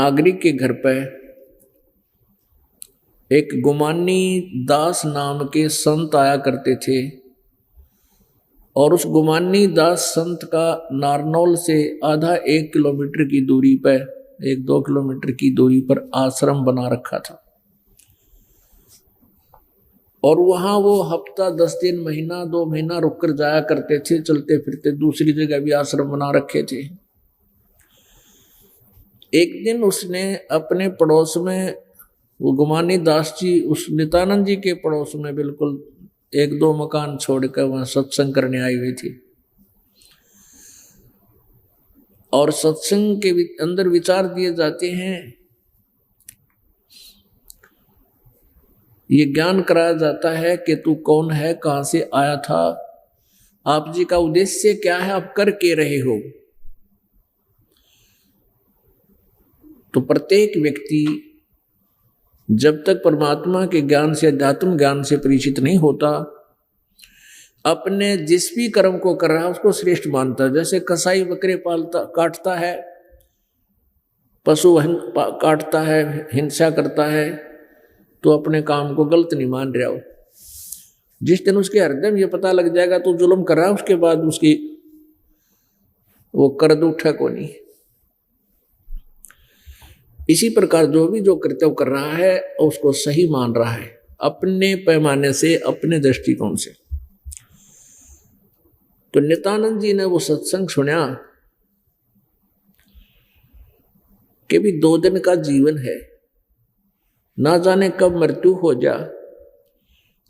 नागरिक के घर पर एक गुमानी दास नाम के संत आया करते थे और उस गुमानी दास संत का नारनौल से आधा 1 किलोमीटर की दूरी पर 1-2 किलोमीटर की दूरी पर आश्रम बना रखा था और वहां वो हफ्ता 10 दिन महीना 2 महीना रुक कर जाया करते थे। चलते फिरते दूसरी जगह भी आश्रम बना रखे थे। एक दिन उसने अपने पड़ोस में वो गुमानी दास जी उस नित्यानंद जी के पड़ोस में बिल्कुल 1-2 मकान छोड़कर वहां सत्संग करने आई हुई थी और सत्संग के अंदर विचार दिए जाते हैं, ये ज्ञान कराया जाता है कि तू कौन है, कहां से आया था, आप जी का उद्देश्य क्या है, आप कर के रहे हो। तो प्रत्येक व्यक्ति जब तक परमात्मा के ज्ञान से अध्यात्म ज्ञान से परिचित नहीं होता अपने जिस भी कर्म को कर रहा है उसको श्रेष्ठ मानता है। जैसे कसाई बकरे पालता काटता है, पशु काटता है, हिंसा करता है, तो अपने काम को गलत नहीं मान रहा हो। जिस दिन उसके हृदय में ये पता लग जाएगा तो जुल्म कर रहा है, उसके बाद उसकी वो कर्द उठा को नहीं। इसी प्रकार जो भी जो कर्तव्य कर रहा है उसको सही मान रहा है अपने पैमाने से, अपने दृष्टिकोण से। तो नित्यानंद जी ने वो सत्संग सुना कि भी 2 दिन का जीवन है, ना जाने कब मृत्यु हो जा।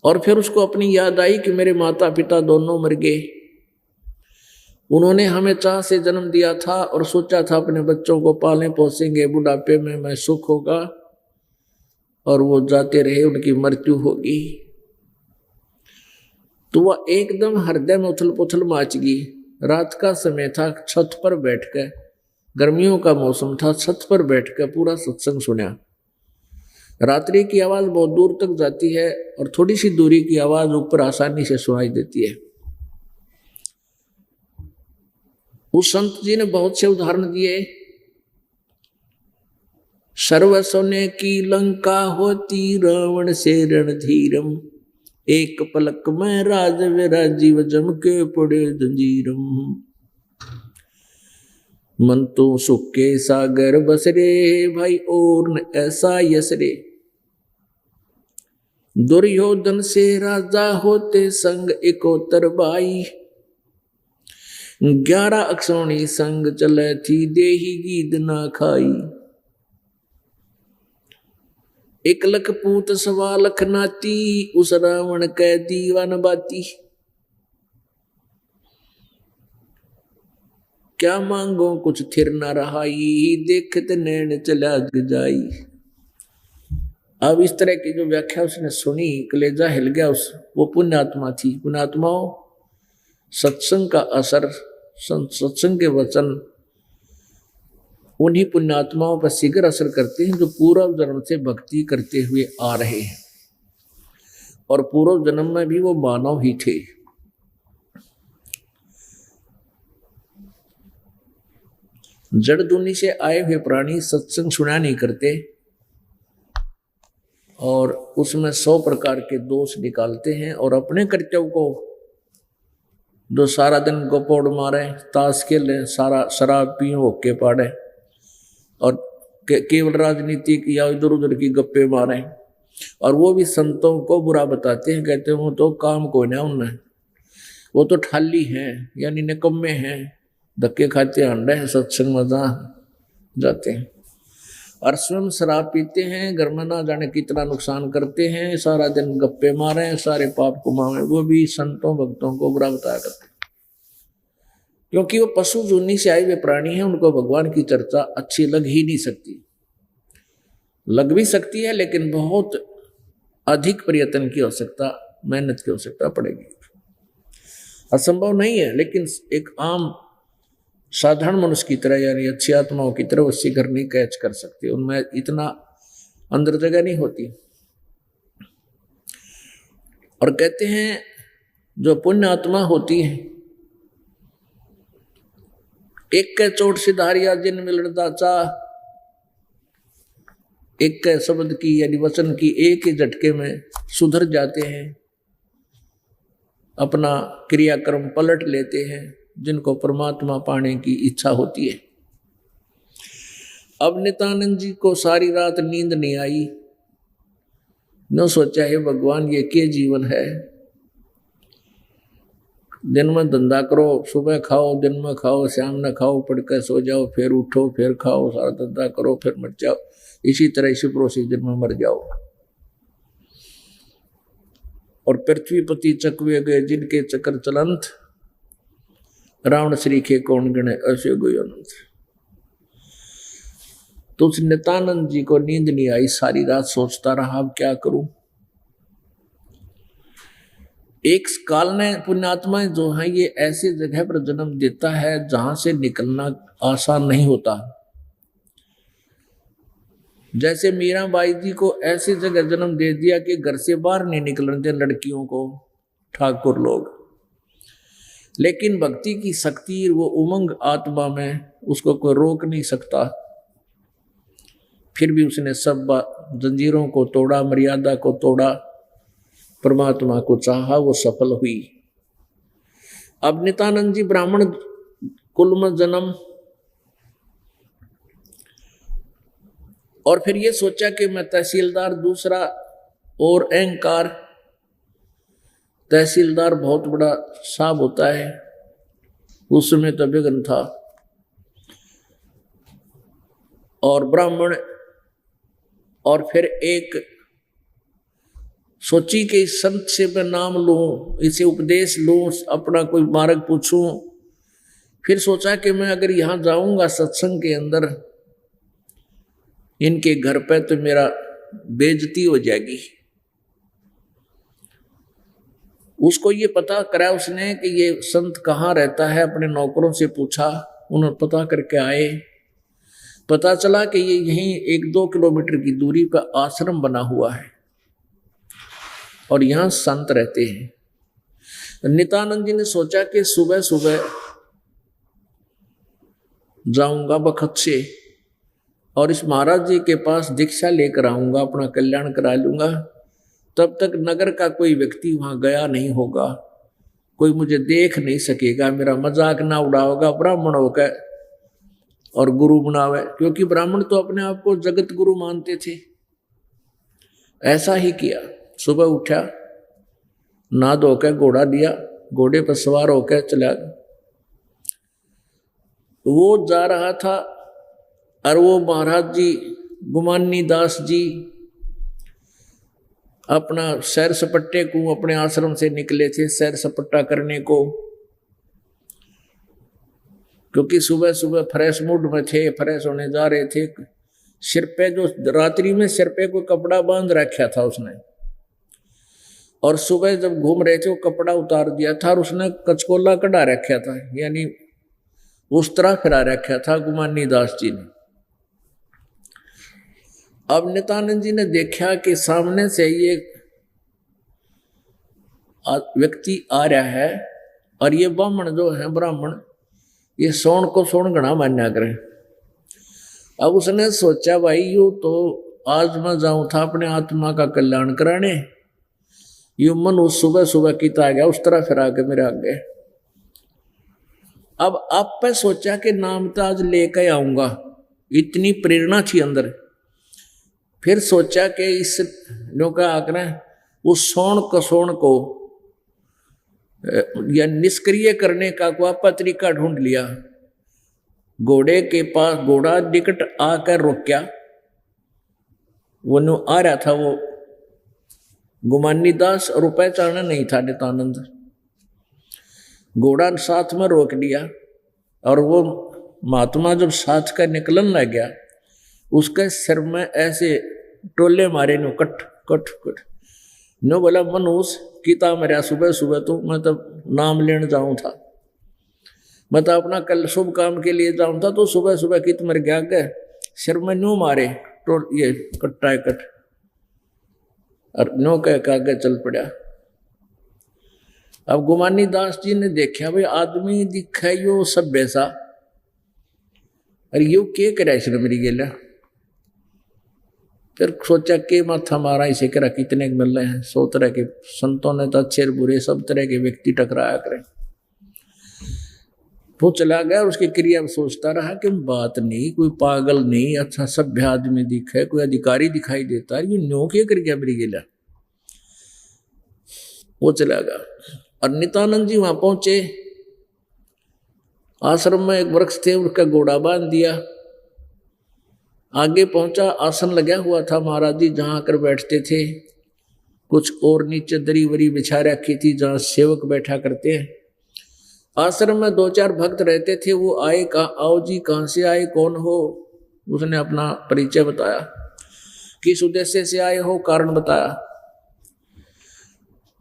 और फिर उसको अपनी याद आई कि मेरे माता पिता दोनों मर गए, उन्होंने हमें चाह से जन्म दिया था और सोचा था अपने बच्चों को पालें पोसेंगे, बुढ़ापे में मैं सुख होगा, और वो जाते रहे, उनकी मृत्यु होगी। तो वह एकदम हृदय में उथल पुथल माच गई। रात का समय था, छत पर बैठकर, गर्मियों का मौसम था, छत पर बैठकर पूरा सत्संग सुना। रात्रि की आवाज बहुत दूर तक जाती है और थोड़ी सी दूरी की आवाज ऊपर आसानी से सुनाई देती है। उस संत जी ने बहुत से उदाहरण दिए। सर्व सोने की लंका होती रावण से रणधीरम, एक पलक में राज विराजीव जम के पड़े जंजीरम। मन तो सुख के सागर बसरे, भाई और न ऐसा यसरे। दुर्योधन से राजा होते संग इकोतर बाई, 11 अक्षौणी संग चले थी देही गीद ना खाई। 1 लख पूत 1.25 लख नाती, उस रावण कै दीवान बाती। क्या मांगो कुछ थिर न रहाई, देखत नैन चला जाई। अब इस तरह की जो व्याख्या उसने सुनी, कलेजा हिल गया। वो पुण्यात्मा थी। पुण्यात्माओं, सत्संग का असर, सत्संग के वचन उन्हीं पुण्यात्माओं पर शीघ्र असर करते हैं जो पूर्व जन्म से भक्ति करते हुए आ रहे हैं और पूर्व जन्म में भी वो मानव ही थे। जड़ दुनी से आए हुए प्राणी सत्संग सुना नहीं करते और उसमें 100 प्रकार के दोष निकालते हैं और अपने कर्तव्य को, जो सारा दिन गोपोड़ मारे, ताश खेलें, सारा शराब पिए, होके पाड़े और केवल राजनीतिक या इधर उधर की गप्पे मारे, और वो भी संतों को बुरा बताते हैं, कहते हैं वो तो काम को ना उनने, वो तो ठाली हैं, यानी निकम्मे हैं, धक्के खाते अंडे हैं, सत्संग मजा जाते हैं और स्वयं शराब पीते हैं, घर में ना जाने कितना नुकसान करते हैं, सारा दिन गप्पे मारे, सारे पाप कमावे। वो भी संतों भक्तों को बुरा बताया करते हैं क्योंकि वो पशु जूनी से आए हुए प्राणी हैं। उनको भगवान की चर्चा अच्छी लग ही नहीं सकती। लग भी सकती है लेकिन बहुत अधिक प्रयत्न की आवश्यकता, मेहनत की आवश्यकता पड़ेगी। असंभव नहीं है, लेकिन एक आम साधारण मनुष्य की तरह, यानी अच्छी आत्माओं की तरह उससे घर नहीं कैच कर सकते, उनमें इतना अंदर जगह नहीं होती। और कहते हैं जो पुण्य आत्मा होती है, एक के चोट सिधारिया जिन मिलन दाचा, एक के शब्द की यानी वचन की एक ही झटके में सुधर जाते हैं, अपना क्रियाक्रम पलट लेते हैं, जिनको परमात्मा पाने की इच्छा होती है। अब नित्यानंद जी को सारी रात नींद नहीं आई, न सोचा है भगवान ये क्या जीवन है। दिन में धंधा करो, सुबह खाओ, दिन में खाओ, शाम में खाओ, पढ़ कर सो जाओ, फिर उठो, फिर खाओ, सारा धंधा करो, फिर मर जाओ, इसी तरह इसी प्रोसीजर में मर जाओ। और पृथ्वीपति चकवे गए जिनके चक्कर चलंत, रावण श्री के कौन गणे ऐसे गए अनंत। तो उस नित्यानंद जी को नींद नहीं आई, सारी रात सोचता रहा अब क्या करूं। एक काल ने पुण्यात्माएं जो है ये ऐसी जगह पर जन्म देता है जहां से निकलना आसान नहीं होता। जैसे मीराबाई जी को ऐसी जगह जन्म दे दिया कि घर से बाहर नहीं निकलने दे लड़कियों को ठाकुर लोग। लेकिन भक्ति की शक्ति, वो उमंग आत्मा में, उसको कोई रोक नहीं सकता। फिर भी उसने सब जंजीरों को तोड़ा, मर्यादा को तोड़ा, परमात्मा को चाहा, वो सफल हुई। अब नित्यानंद जी ब्राह्मण कुल में जन्म, और फिर ये सोचा कि मैं तहसीलदार, दूसरा और अहंकार, तहसीलदार बहुत बड़ा साहब होता है, उस समय तो विघ्न था। और ब्राह्मण, और फिर एक सोची कि संत से मैं नाम लूं, इसे उपदेश लूं, अपना कोई मार्ग पूछूं। फिर सोचा कि मैं अगर यहां जाऊंगा सत्संग के अंदर इनके घर पे तो मेरा बेइज्जती हो जाएगी। उसको ये पता करा उसने कि ये संत कहाँ रहता है, अपने नौकरों से पूछा, उन्होंने पता करके आए। पता चला कि ये यहीं 1-2 किलोमीटर की दूरी पर आश्रम बना हुआ है और यहाँ संत रहते हैं। नित्यानंद जी ने सोचा कि सुबह सुबह जाऊंगा बखत से और इस महाराज जी के पास दीक्षा लेकर आऊंगा, अपना कल्याण करा लूंगा। तब तक नगर का कोई व्यक्ति वहां गया नहीं होगा, कोई मुझे देख नहीं सकेगा, मेरा मजाक ना उड़ाओगा, ब्राह्मण होकर और गुरु बनावे, क्योंकि ब्राह्मण तो अपने आप को जगत गुरु मानते थे। ऐसा ही किया, सुबह उठा, नहा धोकर घोड़ा दिया, घोड़े पर सवार होकर चला। वो जा रहा था और वो महाराज जी गुमानी दास जी अपना सैर सपट्टे को अपने आश्रम से निकले थे, सैर सपट्टा करने को, क्योंकि सुबह सुबह फ्रेश मूड में थे, फ्रेश होने जा रहे थे। सिर पे जो रात्रि में सिर पे कोई कपड़ा बांध रखा था उसने, और सुबह जब घूम रहे थे वो कपड़ा उतार दिया था और उसने कचकोला कढ़ा रखा था, यानी उस तरह फिरा रखा था गुमानी दास जी ने। अब नित्यानंद जी ने देखा कि सामने से ये व्यक्ति आ रहा है और ये ब्राह्मण जो है, ब्राह्मण ये सोन को सोन गणा मान्या करे। अब उसने सोचा भाई यूं तो आज मैं जाऊं था अपने आत्मा का कल्याण कराने, यू मन उस सुबह सुबह किता आ गया, उस तरह फिर आके मेरे आगे। अब आप पे सोचा कि नाम तो आज लेकर आऊंगा, इतनी प्रेरणा थी अंदर। फिर सोचा कि इस नो का आकर उस सोन कसोण को या निष्क्रिय करने का कोई तरीका ढूंढ लिया। घोड़े के पास घोड़ा निकट आकर रुका, वो नो आ रहा था वो गुमानी दास, और पहचाना नहीं था नित्यानंद। घोड़ा साथ में रोक दिया और वो महात्मा जब साथ का निकलन लग गया, उसके सिर में ऐसे टोले मारे no, cut cut cut no. बोला मनुष्य किता मेरा सुबह सुबह, तो मैं तब नाम लेने जाऊं था, मैं तो अपना कल शुभ काम के लिए जाऊं था, तो सुबह सुबह कित मर गया गए, सिर में नो मारे तो ये कट्टा कट, और नो कह आगे चल पड़ा। अब गुमानी दास जी ने देखा भाई आदमी दिखा यो सभ्य सा, अरे यो के करे इसने मेरी गेला। फिर सोचा कि माथा मारा इसे करा कितने मिल रहे हैं, 100 तरह के संतों ने तो अच्छे बुरे सब तरह के व्यक्ति टकराया करें। वो चला गया, उसकी क्रिया में सोचता रहा कि बात नहीं, कोई पागल नहीं, अच्छा सभ्य आदमी दिखे, कोई अधिकारी दिखाई देता है, ये न्यो के कर गया मेरी गिला। वो चला गया और नित्यानंद जी वहां पहुंचे। आश्रम में एक वृक्ष थे, उसका घोड़ा बांध दिया, आगे पहुंचा। आसन लगा हुआ था महाराज जी जहां आकर बैठते थे, कुछ और नीचे दरी वरी बिछा रखी थी जहां सेवक बैठा करते हैं। आश्रम में 2-4 भक्त रहते थे। वो आए, कहा आओ जी, कहाँ से आए, कौन हो? उसने अपना परिचय बताया, किस उद्देश्य से आए हो, कारण बताया।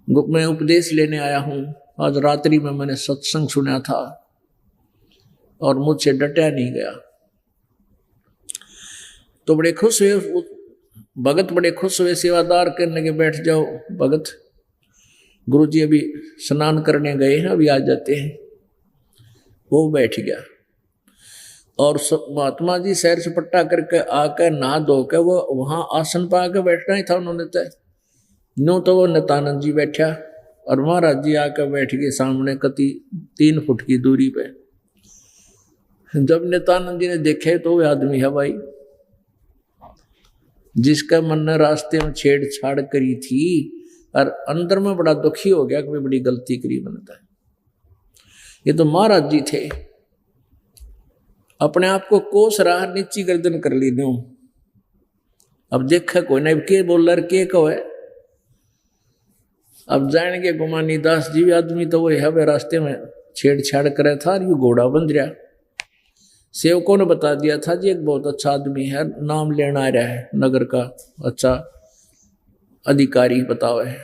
मैं उपदेश लेने आया हूं, आज रात्रि में मैंने सत्संग सुना था और मुझसे डटा नहीं गया। तो बड़े खुश हुए भगत, बड़े खुश हुए, सेवादार कहने के बैठ जाओ भगत, गुरुजी अभी स्नान करने गए हैं, अभी आ जाते हैं। वो बैठ गया और महात्मा जी सैर सपट्टा करके आकर नहा धो के वो वहां आसन पा के बैठना ही था उन्होंने तय। नो तो वो नित्यानंद जी बैठा और महाराज जी आकर बैठ गए सामने कति 3 फुट की दूरी पे। जब नित्यानंद जी ने देखे तो वो आदमी है भाई जिसका मन ने रास्ते में छेड़छाड़ करी थी और अंदर में बड़ा दुखी हो गया कि मैं बड़ी गलती करी बनता है। ये तो महाराज जी थे, अपने आप को कोस रहा, नीची गर्दन कर ली नो। अब देखा कोई नहीं के बोल रहा के कहो है। अब जाएंगे गुमानी दास जी आदमी तो वो है, वे रास्ते में छेड़छाड़ करे था और ये घोड़ा बंध रहा। सेवकों ने बता दिया था जी एक बहुत अच्छा आदमी है, नाम लेना आ रहा है, नगर का अच्छा अधिकारी बताओ है।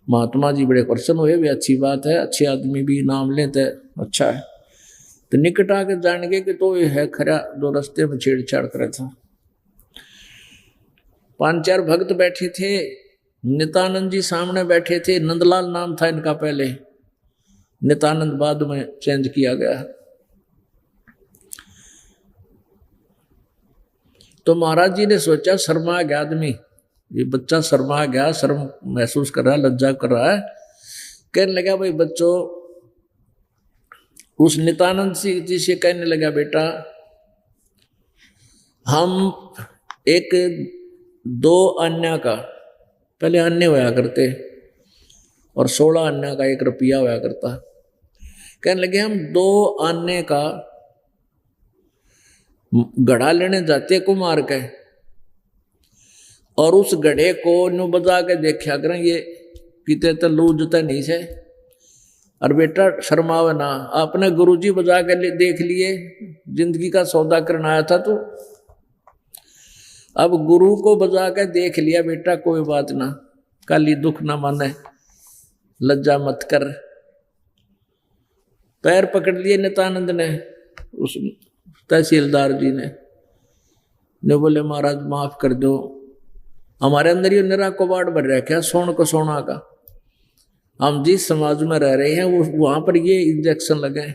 महात्मा जी बड़े प्रसन्न हुए, भी अच्छी बात है, अच्छे आदमी भी नाम लेते अच्छा है। तो निकट आके जानेंगे कि तो ये है खरा, दो रास्ते में छेड़छाड़ करे था। 5-4 भक्त बैठे थे, नित्यानंद जी सामने बैठे थे। नंदलाल नाम था इनका पहले, नित्यानंद बाद में चेंज किया गया। तो महाराज जी ने सोचा शर्मा गया आदमी, ये बच्चा शर्मा गया, शर्म महसूस कर रहा है, लज्जा कर रहा है। कहने लगा भाई बच्चों, उस नित्यानंद जी से कहने लगा बेटा हम एक 2 अन्य का, पहले अन्य होया करते और 16 अन्य का 1 रुपया होया करता। कहने लगे हम 2 अन्य का गढ़ा लेने जाते कुमार के और उस गढ़े को नु बजा के देखा करें ये किते तो लूजता नहीं से। और बेटा शर्मावे ना, आपने गुरुजी बजा के देख लिए, जिंदगी का सौदा करना आया था तो अब गुरु को बजा के देख लिया बेटा, कोई बात ना, काली दुख ना माने, लज्जा मत कर। पैर पकड़ लिए नित्यानंद ने, उस तहसीलदार जी ने बोले महाराज माफ कर दो, हमारे अंदर ये निरा कबाड़ भर रखा है सोन को सोना का। हम जिस समाज में रह रहे हैं वो वहां पर ये इंजेक्शन लगे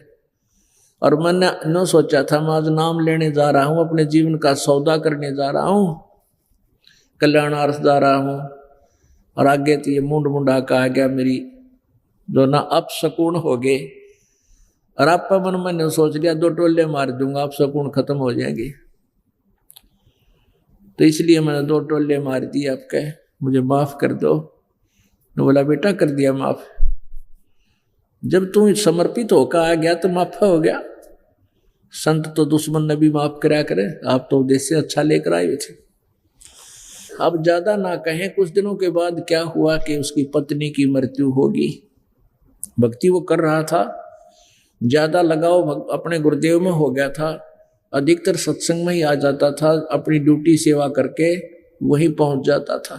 और मैंने न सोचा था मैं आज नाम लेने जा रहा हूं, अपने जीवन का सौदा करने जा रहा हूं, कल्याणार्थ जा रहा हूं और आगे तो ये मुंड मुंडा का आ गया मेरी जो ना अपशकुन हो गए। और आप मन मैंने सोच लिया 2 टोले मार दूंगा, आप सकून खत्म हो जाएंगे, तो इसलिए मैंने 2 टोले मार दिए आपके, मुझे माफ कर दो। ने बोला बेटा कर दिया माफ, जब तू समर्पित होकर आ गया तो माफ हो गया। संत तो दुश्मन ने भी माफ कराया करे, आप तो उद्देश्य अच्छा लेकर आए हुए थे। अब ज्यादा ना कहें, कुछ दिनों के बाद क्या हुआ कि उसकी पत्नी की मृत्यु होगी। भक्ति वो कर रहा था, ज्यादा लगाव अपने गुरुदेव में हो गया था, अधिकतर सत्संग में ही आ जाता था, अपनी ड्यूटी सेवा करके वहीं पहुंच जाता था।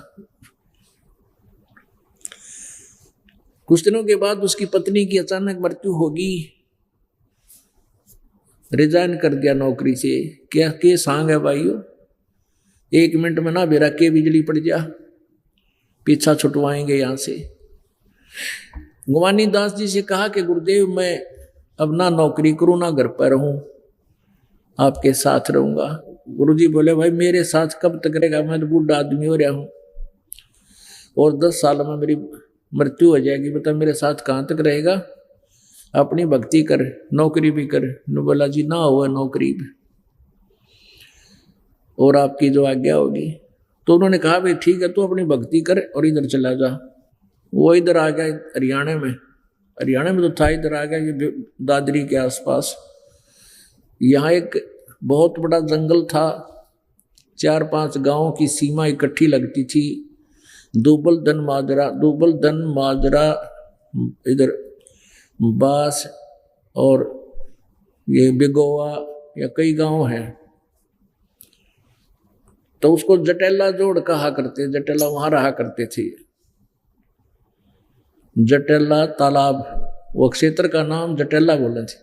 कुछ दिनों के बाद उसकी पत्नी की अचानक मृत्यु होगी, रिजाइन कर दिया नौकरी से। क्या के सांग है भाइयों, 1 मिनट में ना बेरा के बिजली पड़ जा, पीछा छुटवाएंगे यहां से। गुमानी दास जी से कहा कि गुरुदेव मैं अब ना नौकरी करूं ना घर पर रहूं, आपके साथ रहूंगा। गुरुजी बोले भाई मेरे साथ कब तक रहेगा, मैं तो बूढ़ा आदमी हो रहा हूँ और 10 साल में मेरी मृत्यु हो जाएगी, बता मेरे साथ कहाँ तक रहेगा, अपनी भक्ति कर, नौकरी भी कर। न बोला जी ना हुआ नौकरी भी, और आपकी जो आज्ञा होगी। तो उन्होंने कहा भाई ठीक है, तू अपनी भक्ति कर और इधर चला जा। वो इधर आ गया हरियाणा में, हरियाणा में तो था, इधर आ गया ये दादरी के आसपास। यहाँ एक बहुत बड़ा जंगल था, 4-5 गांवों की सीमा इकट्ठी लगती थी। दूबलधन माजरा इधर बास और ये बिगोवा या कई गांव हैं। तो उसको जटेला जोड़ कहा करते, जटेला वहां रहा करते थे। जटेला तालाब, वो क्षेत्र का नाम जटेला बोले थे,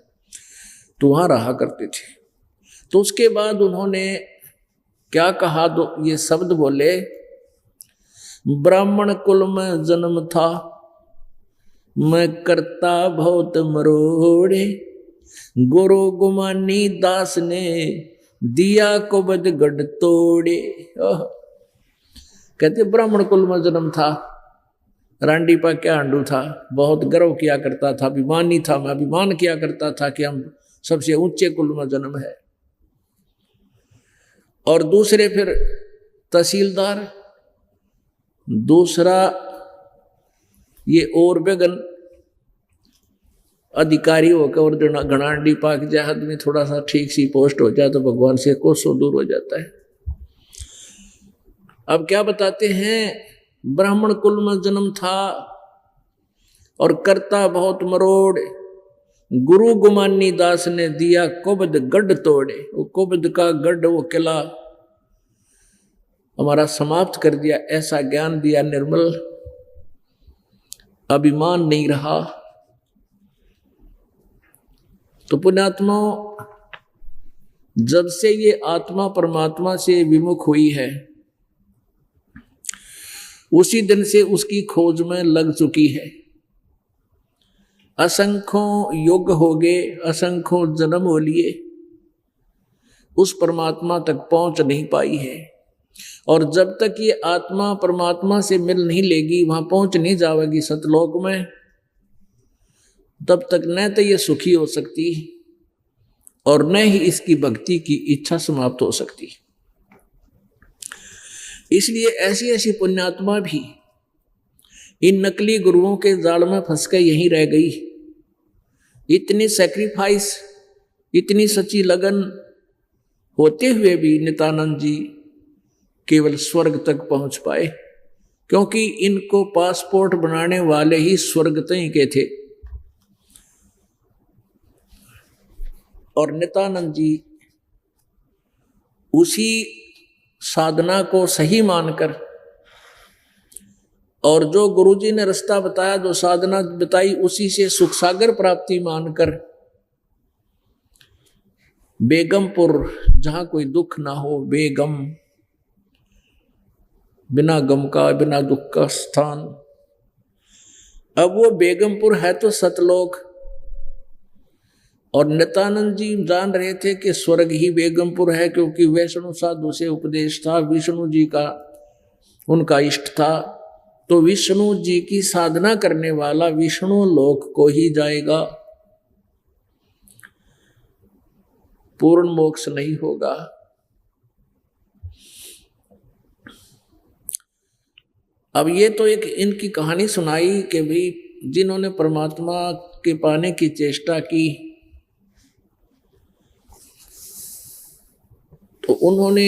तो वहां रहा करते थे। तो उसके बाद उन्होंने क्या कहा, तो ये शब्द बोले, ब्राह्मण कुल में जन्म था, मैं करता बहुत मरोड़े, गुरु गुमानी दास ने दिया को बद गढ़ तोड़े। कहते ब्राह्मण कुल में जन्म था, रांडी पा क्या हांडू था, बहुत गर्व किया करता था, अभिमानी था, मैं अभिमान किया करता था कि हम सबसे ऊंचे कुल में जन्म है। और दूसरे फिर तहसीलदार, दूसरा ये और बेगन अधिकारी होकर, और घनाडी पाक जहाद में थोड़ा सा ठीक सी पोस्ट हो जाए तो भगवान से कोसों दूर हो जाता है। अब क्या बताते हैं, ब्राह्मण कुल में जन्म था और करता बहुत मरोड़, गुरु गुमानी दास ने दिया कुबद गढ़ तोड़े। वो कुबद का गढ़, वो किला हमारा समाप्त कर दिया, ऐसा ज्ञान दिया निर्मल, अभिमान नहीं रहा। तो पुण्यात्मा, जब से ये आत्मा परमात्मा से विमुख हुई है, उसी दिन से उसकी खोज में लग चुकी है। असंख्यों युग हो गए, असंख्यों जन्म हो लिए, उस परमात्मा तक पहुंच नहीं पाई है। और जब तक ये आत्मा परमात्मा से मिल नहीं लेगी, वहां पहुंच नहीं जाएगी सतलोक में, तब तक न तो ये सुखी हो सकती और न ही इसकी भक्ति की इच्छा समाप्त हो सकती। इसलिए ऐसी ऐसी पुण्यात्मा भी इन नकली गुरुओं के जाल में फंस कर यहीं रह गई। इतनी सैक्रिफाइस, इतनी सच्ची लगन होते हुए भी नित्यानंद जी केवल स्वर्ग तक पहुंच पाए, क्योंकि इनको पासपोर्ट बनाने वाले ही स्वर्ग तक के थे। और नित्यानंद जी उसी साधना को सही मानकर, और जो गुरुजी ने रास्ता बताया, जो साधना बताई, उसी से सुख सागर प्राप्ति मानकर, बेगमपुर, जहां कोई दुख ना हो, बेगम, बिना गम का, बिना दुख का स्थान। अब वो बेगमपुर है तो सतलोक, और नित्यानंद जी जान रहे थे कि स्वर्ग ही बेगमपुर है, क्योंकि वैष्णु साधु से उपदेश था, विष्णु जी का उनका इष्ट था। तो विष्णु जी की साधना करने वाला विष्णु लोक को ही जाएगा, पूर्ण मोक्ष नहीं होगा। अब ये तो एक इनकी कहानी सुनाई कि भाई जिन्होंने परमात्मा के पाने की चेष्टा की, तो उन्होंने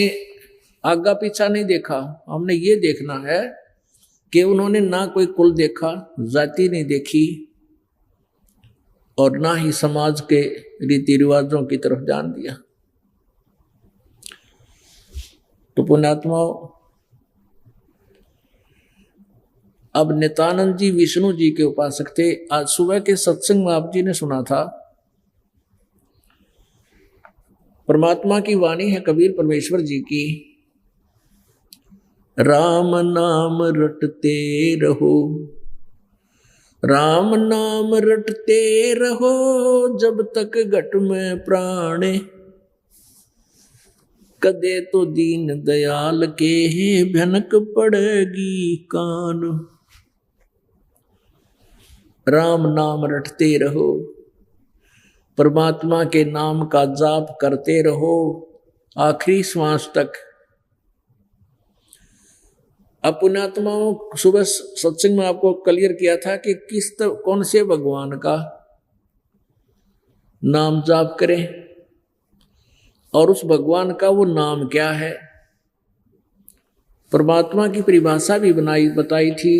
आगा पीछा नहीं देखा। हमने ये देखना है कि उन्होंने ना कोई कुल देखा, जाति नहीं देखी, और ना ही समाज के रीति रिवाजों की तरफ ध्यान दिया। तो पुण्यात्माओं, अब नित्यानंद जी विष्णु जी के उपासक थे। आज सुबह के सत्संग में आप जी ने सुना था, परमात्मा की वाणी है कबीर परमेश्वर जी की, राम नाम रटते रहो, राम नाम रटते रहो, जब तक घट में प्राण। कदे तो दीन दयाल के भनक पड़ेगी कान। राम नाम रटते रहो, परमात्मा के नाम का जाप करते रहो आखिरी श्वास तक। अब पुण्यात्माओं, सुबह सत्संग में आपको क्लियर किया था कि कौन से भगवान का नाम जाप करें और उस भगवान का वो नाम क्या है। परमात्मा की परिभाषा भी बताई थी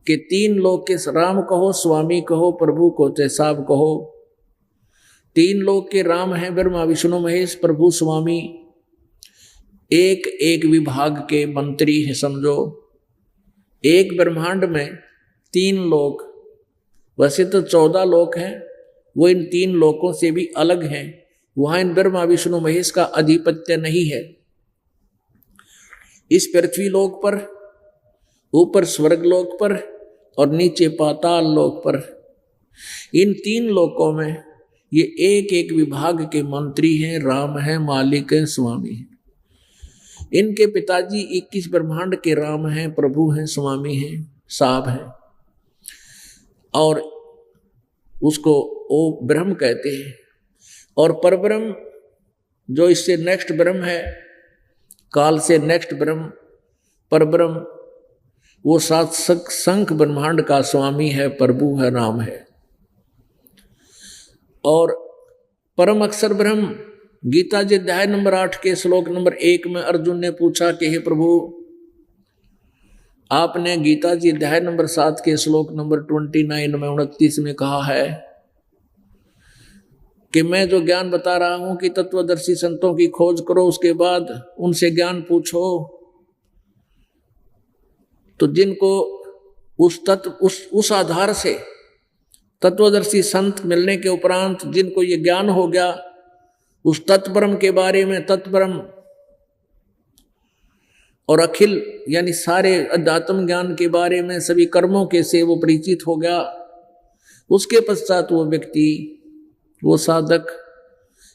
कि 3 लोक के राम कहो, स्वामी कहो, प्रभु को साहब कहो। 3 लोक के राम हैं ब्रह्मा विष्णु महेश, प्रभु स्वामी। एक एक विभाग के मंत्री हैं समझो। एक ब्रह्मांड में 3 लोक, वैसे तो 14 लोक हैं, वो इन 3 लोकों से भी अलग हैं। वहां इन ब्रह्मा विष्णु महेश का अधिपत्य नहीं है। इस पृथ्वी लोक पर, ऊपर स्वर्ग लोक पर और नीचे पाताल लोक पर, इन 3 लोकों में ये एक एक विभाग के मंत्री हैं, राम हैं, मालिक हैं, स्वामी हैं। इनके पिताजी 21 ब्रह्मांड के राम हैं, प्रभु हैं, स्वामी हैं, साहब हैं, और उसको ओ ब्रह्म कहते हैं। और परब्रह्म जो इससे नेक्स्ट ब्रह्म है, काल से नेक्स्ट ब्रह्म परब्रह्म, वो 7 संख ब्रह्मांड का स्वामी है, प्रभु है, राम है। और परम अक्षर ब्रह्म, गीता जी अध्याय नंबर 8 के श्लोक नंबर 1 में अर्जुन ने पूछा कि हे प्रभु, आपने गीता जी अध्याय नंबर 7 के श्लोक नंबर 29 में 29 में कहा है कि मैं जो ज्ञान बता रहा हूं कि तत्वदर्शी संतों की खोज करो, उसके बाद उनसे ज्ञान पूछो। तो जिनको उस आधार से तत्वदर्शी संत मिलने के उपरांत जिनको ये ज्ञान हो गया उस तत्ब्रह्म के बारे में, तत्ब्रह्म और अखिल यानी सारे अध्यात्म ज्ञान के बारे में, सभी कर्मों के से वो परिचित हो गया, उसके पश्चात वो व्यक्ति, वो साधक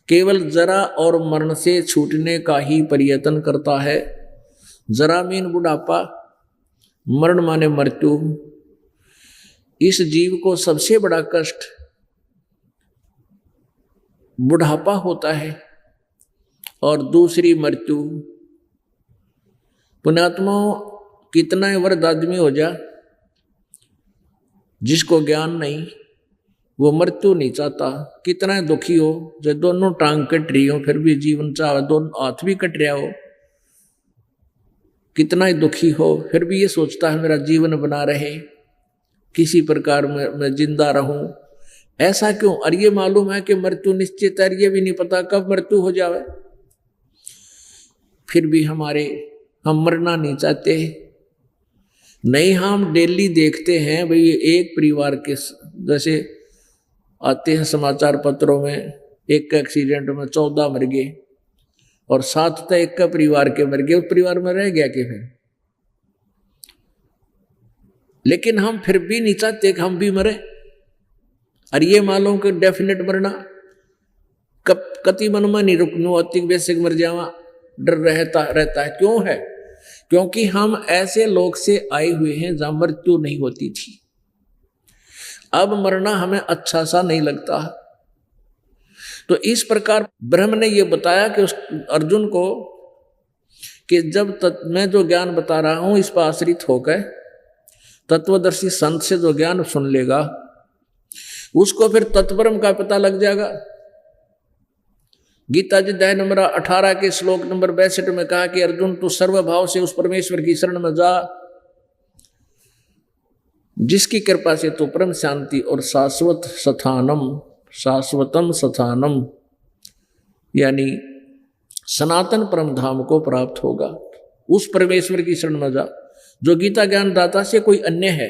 केवल जरा और मरण से छूटने का ही प्रयत्न करता है। जरा मीन बुढ़ापा, मरण माने मृत्यु। इस जीव को सबसे बड़ा कष्ट बुढ़ापा होता है और दूसरी मृत्यु। पुण्यात्माओं, कितना ही वृद्ध आदमी हो जा, जिसको ज्ञान नहीं, वो मृत्यु नहीं चाहता। कितना दुखी हो, जो दोनों टांग कट रही हो फिर भी जीवन चाहे, दोनों हाथ भी कट रहा हो, कितना ही दुखी हो फिर भी ये सोचता है मेरा जीवन बना रहे, किसी प्रकार मैं जिंदा रहूं। ऐसा क्यों? और ये मालूम है कि मृत्यु निश्चित है, ये भी नहीं पता कब मृत्यु हो जावे, फिर भी हम मरना नहीं चाहते। नहीं, हम डेली देखते हैं भाई, एक परिवार के जैसे आते हैं समाचार पत्रों में, एक एक्सीडेंट में 14 मर गए और 7 तो एक का परिवार के मर गए, उस परिवार में रह गया कि फिर। लेकिन हम फिर भी नहीं चाहते कि हम भी मरे। और ये मालूम कि डेफिनेट मरना कति मन में नहीं रुकनू, अति बेसिक मर जावा डर रहता है। क्यों है? क्योंकि हम ऐसे लोग से आए हुए हैं जहां मृत्यु नहीं होती थी। अब मरना हमें अच्छा सा नहीं लगता। तो इस प्रकार ब्रह्म ने यह बताया कि उस अर्जुन को कि जब मैं जो ज्ञान बता रहा हूं इस पर आश्रित होकर तत्वदर्शी संत से जो ज्ञान सुन लेगा उसको फिर तत्ब्रह्म का पता लग जाएगा। गीता जी अध्याय नंबर 18 के श्लोक नंबर 62 में कहा कि अर्जुन तू सर्वभाव से उस परमेश्वर की शरण में जा जिसकी कृपा से तू परम शांति और शाश्वतम स्थानम यानी सनातन परम धाम को प्राप्त होगा। उस परमेश्वर की शरण में जा जो गीता ज्ञान दाता से कोई अन्य है।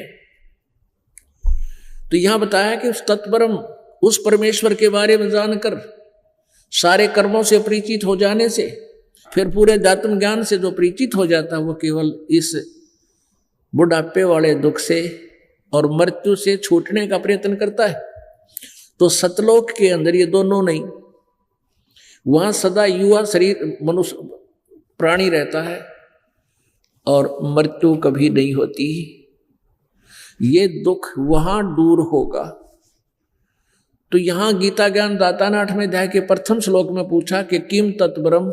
तो यहां बताया कि उस तत्ब्रह्म, उस परमेश्वर के बारे में जानकर सारे कर्मों से परिचित हो जाने से फिर पूरे अध्यात्म ज्ञान से जो परिचित हो जाता है वो केवल इस बुढ़ापे वाले दुख से और मृत्यु से छूटने का प्रयत्न करता है। तो सतलोक के अंदर ये दोनों नहीं, वहां सदा युवा शरीर मनुष्य प्राणी रहता है और मृत्यु कभी नहीं होती। ये दुख वहां दूर होगा। तो यहां गीता ज्ञान दाता ने 8वें अध्याय के प्रथम श्लोक में पूछा कि किम तत्ब्रह्म,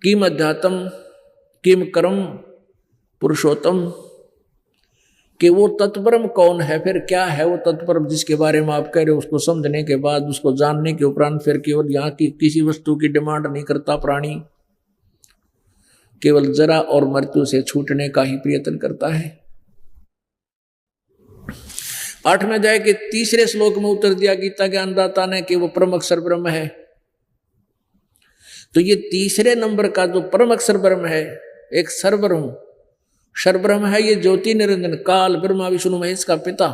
किम अध्यात्म, किम कर्म पुरुषोत्तम, कि वो तत्ब्रह्म कौन है, फिर क्या है वो तत्ब्रह्म जिसके बारे में आप कह रहे हो। उसको समझने के बाद, उसको जानने के उपरांत फिर केवल यहाँ की किसी वस्तु की डिमांड नहीं करता प्राणी, केवल जरा और मृत्यु से छूटने का ही प्रयत्न करता है। 8वें अध्याय के तीसरे श्लोक में उत्तर दिया गीता ज्ञानदाता ने कि वो परम अक्षर ब्रह्म है। तो ये तीसरे नंबर का जो परम अक्षर ब्रह्म है, एक सर्वब्रह्म, सर्वब्रह्म है, ये ज्योति निरंजन काल ब्रह्मा विष्णु महेश का पिता,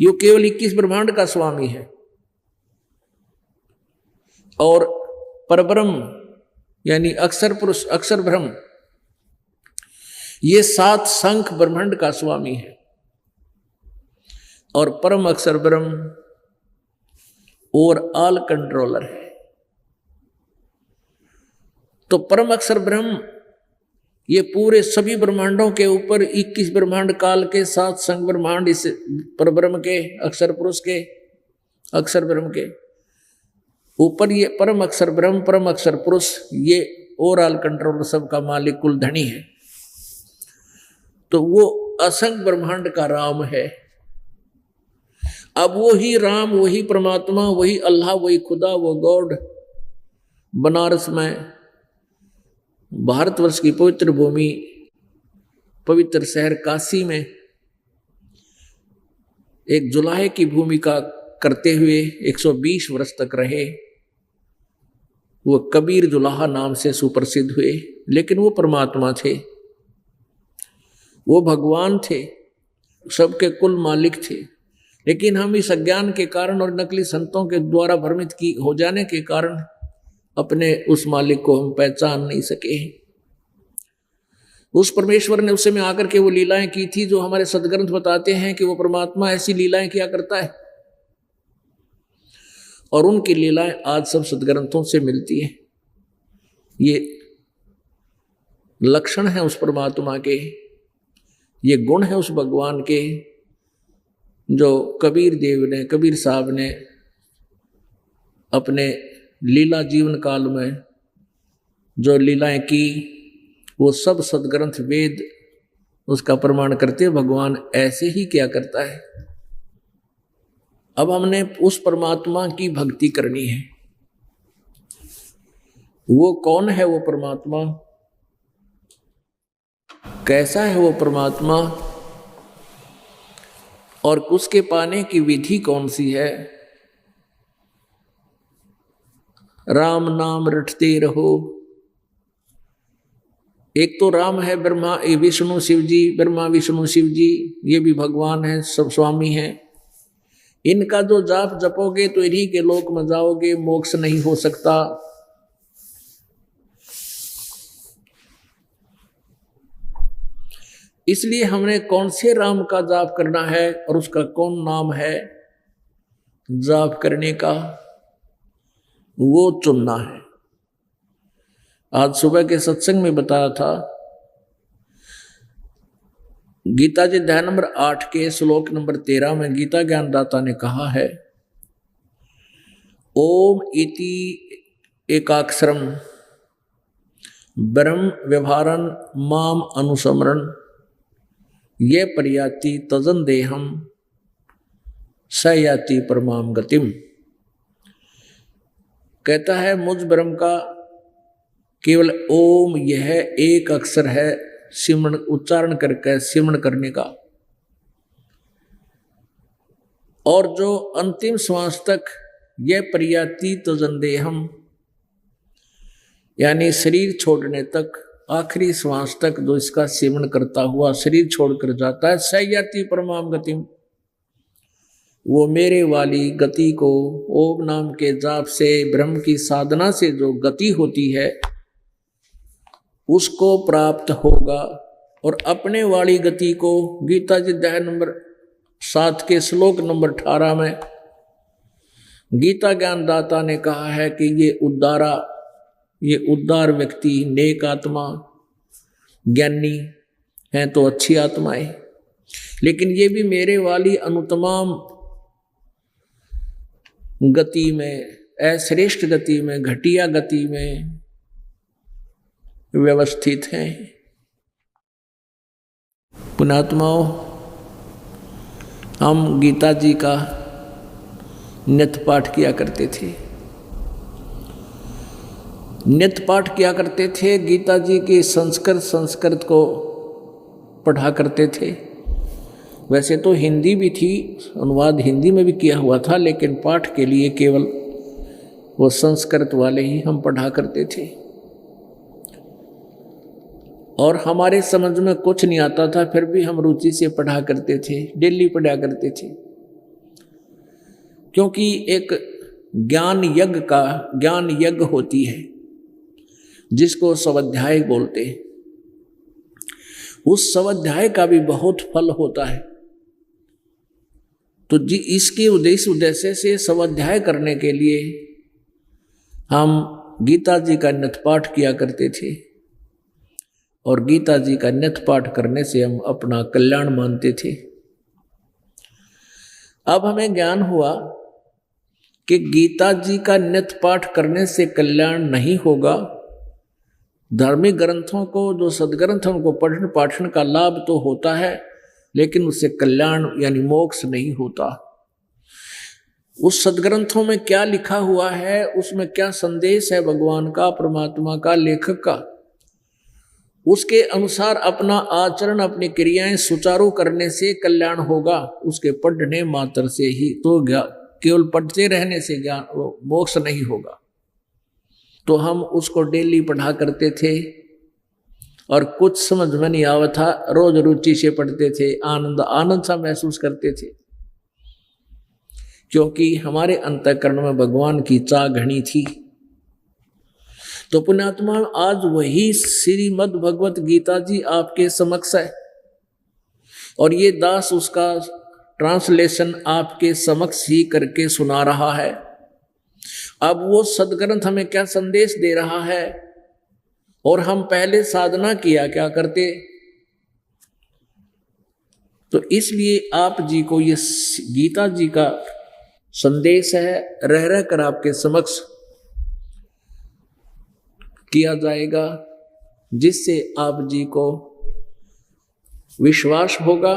ये केवल 21 ब्रह्मांड का स्वामी है। और परब्रह्म यानी अक्षर पुरुष, अक्षर ब्रह्म, ये 7 शंख ब्रह्मांड का स्वामी है। और परम अक्षर ब्रह्म और ऑल कंट्रोलर है। तो परम अक्षर ब्रह्म ये पूरे सभी ब्रह्मांडों के ऊपर 21 ब्रह्मांड काल के 7 संग ब्रह्मांड इस परब्रह्म के, अक्षर पुरुष के, अक्षर ब्रह्म के ऊपर ये परम अक्षर ब्रह्म, परम अक्षर पुरुष, ये ओवरऑल कंट्रोल सबका मालिक कुल धनी है। तो वो असंख्य ब्रह्मांड का राम है। अब वही राम, वही परमात्मा, वही अल्लाह, वही खुदा, वो गॉड बनारस में, भारतवर्ष की पवित्र भूमि, पवित्र शहर काशी में एक जुलाहे की भूमिका करते हुए 120 वर्ष तक रहे। वो कबीर जुलाहा नाम से सुप्रसिद्ध हुए। लेकिन वो परमात्मा थे, वो भगवान थे, सबके कुल मालिक थे। लेकिन हम इस अज्ञान के कारण और नकली संतों के द्वारा भ्रमित की हो जाने के कारण अपने उस मालिक को हम पहचान नहीं सके। उस परमेश्वर ने उस समय आकर के वो लीलाएं की थी जो हमारे सदग्रंथ बताते हैं कि वो परमात्मा ऐसी लीलाएं किया करता है। और उनकी लीलाएं आज सब सदग्रंथों से मिलती है। ये लक्षण है उस परमात्मा के, ये गुण है उस भगवान के, जो कबीर देव ने, कबीर साहब ने अपने लीला जीवन काल में जो लीलाएं की, वो सब सदग्रंथ वेद उसका प्रमाण करते। भगवान ऐसे ही क्या करता है। अब हमने उस परमात्मा की भक्ति करनी है। वो कौन है वो परमात्मा, कैसा है वो परमात्मा, और उसके पाने की विधि कौन सी है। राम नाम रटते रहो। एक तो राम है ब्रह्मा, विष्णु शिव जी, ब्रह्मा विष्णु शिव जी, ये भी भगवान है, सब स्वामी हैं। इनका जो जाप जपोगे तो इन्हीं के लोक में जाओगे, मोक्ष नहीं हो सकता। इसलिए हमने कौन से राम का जाप करना है और उसका कौन नाम है जाप करने का, वो चुनना है। आज सुबह के सत्संग में बताया था, गीता जी अध्याय नंबर 8 के श्लोक नंबर 13 में गीता ज्ञानदाता ने कहा है, ओम इति एकाक्षरम ब्रह्म व्यवहारन माम अनुसमरण ये पर्याति तजन देहम स याति परमाम गतिम। कहता है मुझ ब्रह्म का केवल ओम यह एक अक्षर है, सिमरण उच्चारण करके सिमरण करने का, और जो अंतिम श्वास तक यह पर्याति तजन देहम यानी शरीर छोड़ने तक, आखिरी श्वास तक जो इसका सेवन करता हुआ शरीर छोड़कर जाता है, सयाति परमाम गतिम, वो मेरे वाली गति को ओम नाम के जाप से, ब्रह्म की साधना से जो गति होती है उसको प्राप्त होगा। और अपने वाली गति को गीता जी अध्याय नंबर 7 के श्लोक नंबर 18 में गीता ज्ञानदाता ने कहा है कि ये उदार व्यक्ति, नेक आत्मा, ज्ञानी हैं तो अच्छी आत्माएं, लेकिन ये भी मेरे वाली अनुतमाम गति में, अश्रेष्ठ गति में, घटिया गति में व्यवस्थित हैं। पुण्यात्माओं, हम गीता जी का नित्य पाठ किया करते थे, नित्य पाठ किया करते थे, गीता जी की संस्कृत को पढ़ा करते थे। वैसे तो हिंदी भी थी, अनुवाद हिंदी में भी किया हुआ था, लेकिन पाठ के लिए केवल वो संस्कृत वाले ही हम पढ़ा करते थे। और हमारे समझ में कुछ नहीं आता था, फिर भी हम रुचि से पढ़ा करते थे, डेली पढ़ा करते थे, क्योंकि एक ज्ञान यज्ञ होती है जिसको स्वाध्याय बोलते हैं। उस स्वाध्याय का भी बहुत फल होता है। तो जी इसके उद्देश्य से स्वाध्याय करने के लिए हम गीता जी का नित्य पाठ किया करते थे, और गीता जी का नित्य पाठ करने से हम अपना कल्याण मानते थे। अब हमें ज्ञान हुआ कि गीता जी का नित्य पाठ करने से कल्याण नहीं होगा। धार्मिक ग्रंथों को, जो सदग्रंथ हैं, उनको पठन पाठन का लाभ तो होता है, लेकिन उससे कल्याण यानी मोक्ष नहीं होता। उस सदग्रंथों में क्या लिखा हुआ है, उसमें क्या संदेश है भगवान का, परमात्मा का, लेखक का, उसके अनुसार अपना आचरण, अपनी क्रियाएं सुचारू करने से कल्याण होगा। उसके पढ़ने मात्र से ही तो केवल पढ़ते रहने से ज्ञान मोक्ष नहीं होगा। तो हम उसको डेली पढ़ा करते थे, और कुछ समझ में नहीं आवा था, रोज रुचि से पढ़ते थे, आनंद सा महसूस करते थे, क्योंकि हमारे अंतःकरण में भगवान की चाह घनी थी। तो पुण्यात्मा, आज वही श्रीमद् भगवत गीता जी आपके समक्ष है, और ये दास उसका ट्रांसलेशन आपके समक्ष ही करके सुना रहा है। अब वो सदग्रंथ हमें क्या संदेश दे रहा है, और हम पहले साधना किया क्या करते, तो इसलिए आप जी को ये गीता जी का संदेश है, रह रह कर आपके समक्ष किया जाएगा, जिससे आप जी को विश्वास होगा,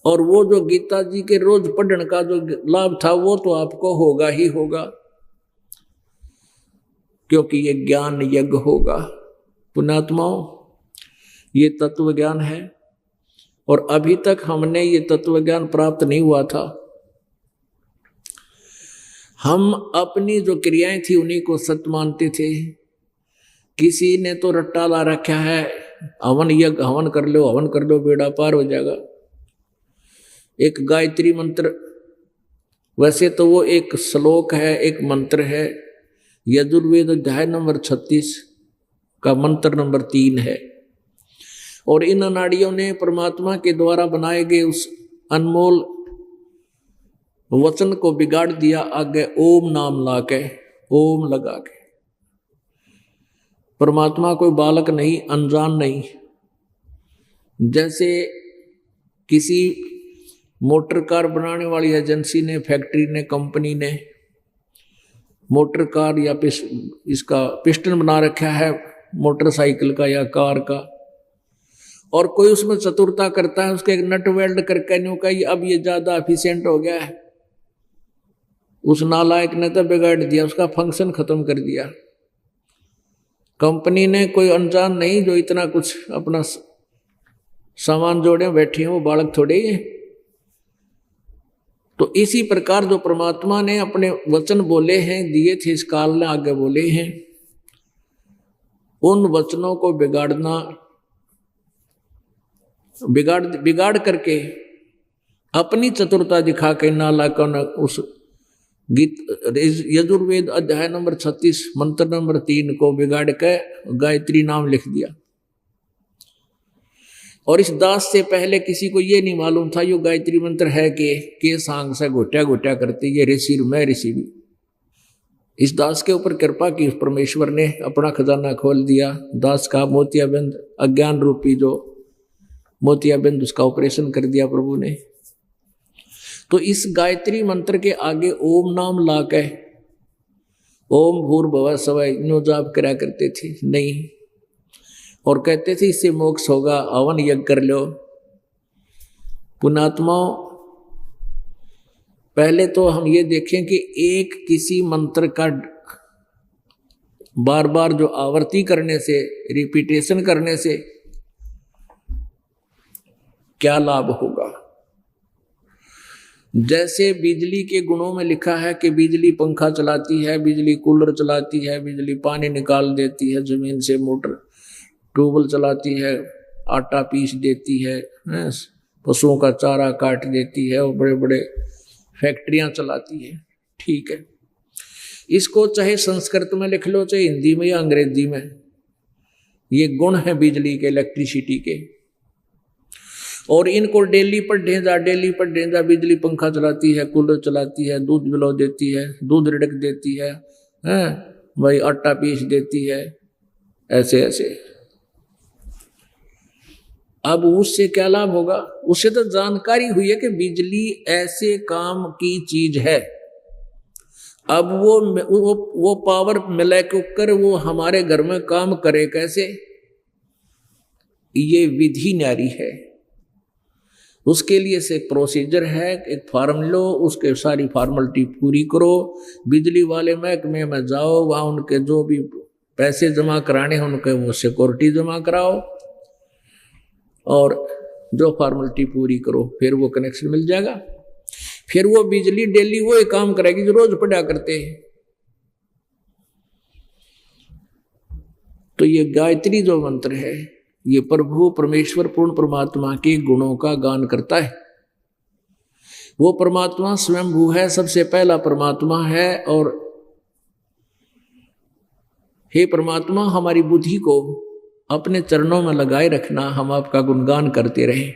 और वो जो गीता जी के रोज पढ़ने का जो लाभ था वो तो आपको होगा ही होगा, क्योंकि ये ज्ञान यज्ञ होगा। पुण्यात्माओं, ये तत्व ज्ञान है, और अभी तक हमने ये तत्व ज्ञान प्राप्त नहीं हुआ था। हम अपनी जो क्रियाएं थी उन्हीं को सत्य मानते थे। किसी ने तो रट्टा ला रखा है, हवन यज्ञ, हवन कर लो बेड़ा पार हो जाएगा। एक गायत्री मंत्र, वैसे तो वो एक श्लोक है, एक मंत्र है, यजुर्वेद अध्याय नंबर 36 का मंत्र नंबर 3 है, और इन अनाड़ियों ने परमात्मा के द्वारा बनाए गए उस अनमोल वचन को बिगाड़ दिया। आगे ओम नाम लाके, ओम लगा के। परमात्मा कोई बालक नहीं, अनजान नहीं। जैसे किसी मोटर कार बनाने वाली एजेंसी ने, फैक्ट्री ने, कंपनी ने मोटर कार या इसका पिस्टन बना रखा है मोटरसाइकिल का या कार का, और कोई उसमें चतुरता करता है, उसके एक नट वेल्ड करके न्यू का अब ये ज्यादा एफिशिएंट हो गया है, उस नालायक ने तो बिगाड़ दिया, उसका फंक्शन खत्म कर दिया। कंपनी ने, कोई अनजान नहीं जो इतना कुछ अपना सामान जोड़े बैठी है, वो बालक थोड़े ही है। तो इसी प्रकार जो परमात्मा ने अपने वचन बोले हैं, दिए थे इस काल ने, आगे बोले हैं, उन वचनों को बिगाड़ करके अपनी चतुरता दिखा के नालायकों ने उस यजुर्वेद अध्याय नंबर 36 मंत्र नंबर 3 को बिगाड़ के गायत्री नाम लिख दिया। और इस दास से पहले किसी को ये नहीं मालूम था ये गायत्री मंत्र है कि सांग से घोटा घोटा करते ये ऋषि मैं ऋषि भी। इस दास के ऊपर कृपा की परमेश्वर ने, अपना खजाना खोल दिया। दास का मोतियाबिंद, अज्ञान रूपी जो मोतियाबिंद, उसका ऑपरेशन कर दिया प्रभु ने। तो इस गायत्री मंत्र के आगे ओम नाम लाके ओम भूर्भुवः स्वः नो जाप करा करते थे नहीं, और कहते थे इससे मोक्ष होगा, हवन यज्ञ कर लो। पुण्यात्माओं, पहले तो हम ये देखें कि एक किसी मंत्र का बार बार जो आवर्ती करने से, रिपीटेशन करने से क्या लाभ होगा। जैसे बिजली के गुणों में लिखा है कि बिजली पंखा चलाती है, बिजली कूलर चलाती है, बिजली पानी निकाल देती है जमीन से, मोटर ट्यूबवेल चलाती है, आटा पीस देती है, पशुओं का चारा काट देती है, और बड़े बड़े फैक्ट्रियां चलाती है। ठीक है, इसको चाहे संस्कृत में लिख लो, चाहे हिंदी में या अंग्रेजी में, ये गुण है बिजली के, इलेक्ट्रिसिटी के। और इनको डेली पर ढेंजा बिजली पंखा चलाती है, कूलर चलाती है, दूध बिलो देती है, दूध रिड़क देती है, भाई आटा पीस देती है, ऐसे ऐसे। अब उससे क्या लाभ होगा? उससे तो जानकारी हुई है कि बिजली ऐसे काम की चीज है। अब वो पावर मिलाकर वो हमारे घर में काम करे कैसे, ये विधि न्यारी है। उसके लिए से प्रोसीजर है, एक फॉर्म लो, उसके सारी फॉर्मेलिटी पूरी करो, बिजली वाले महकमे में जाओ, वहां उनके जो भी पैसे जमा कराने हैं उनके वो सिक्योरिटी जमा कराओ, और जो फॉर्मेलिटी पूरी करो, फिर वो कनेक्शन मिल जाएगा। फिर वो बिजली डेली वो एक काम करेगी जो रोज पड़ा करते हैं। तो ये गायत्री जो मंत्र है, ये प्रभु परमेश्वर पूर्ण परमात्मा के गुणों का गान करता है। वो परमात्मा स्वयंभू है, सबसे पहला परमात्मा है। और हे परमात्मा, हमारी बुद्धि को अपने चरणों में लगाए रखना, हम आपका गुणगान करते रहें।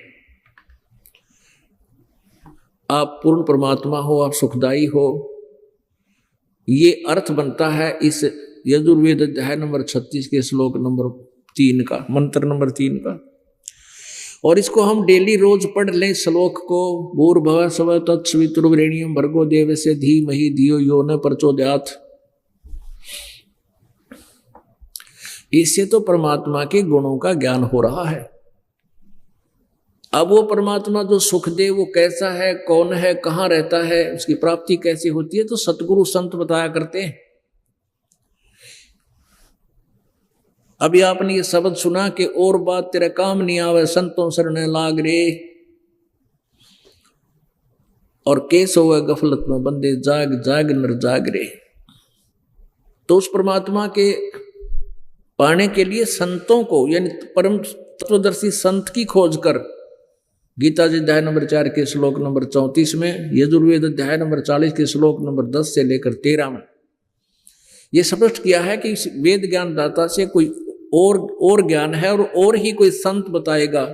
आप पूर्ण परमात्मा हो, आप सुखदाई हो, ये अर्थ बनता है इस यजुर्वेद अध्याय नंबर 36 के श्लोक नंबर 3 का, मंत्र नंबर 3 का। और इसको हम डेली रोज पढ़ लें श्लोक को। भूर्भुवः स्वः तत्सवितुर्वरेण्यं भर्गो देवस्य धीमहि धियो यो न प्रचोदयात्। इससे तो परमात्मा के गुणों का ज्ञान हो रहा है। अब वो परमात्मा जो सुख दे वो कैसा है, कौन है, कहाँ रहता है, उसकी प्राप्ति कैसे होती है, तो सतगुरु संत बताया करते हैं। अभी आपने ये शब्द सुना कि और बात तेरे काम नहीं आवे, संतों शरण लाग रे, और केस होवे गफलत में बंदे, जाग जाग नर जाग रे। तो उस परमात्मा के पाने के लिए संतों को, यानी परम तत्वदर्शी संत की खोज कर, गीता जी अध्याय नंबर 4 के श्लोक नंबर 34 में, यजुर्वेद अध्याय नंबर 40 के श्लोक नंबर 10 से लेकर 13 में यह स्पष्ट किया है कि इस वेद ज्ञान दाता से कोई और ज्ञान है, और ही कोई संत बताएगा,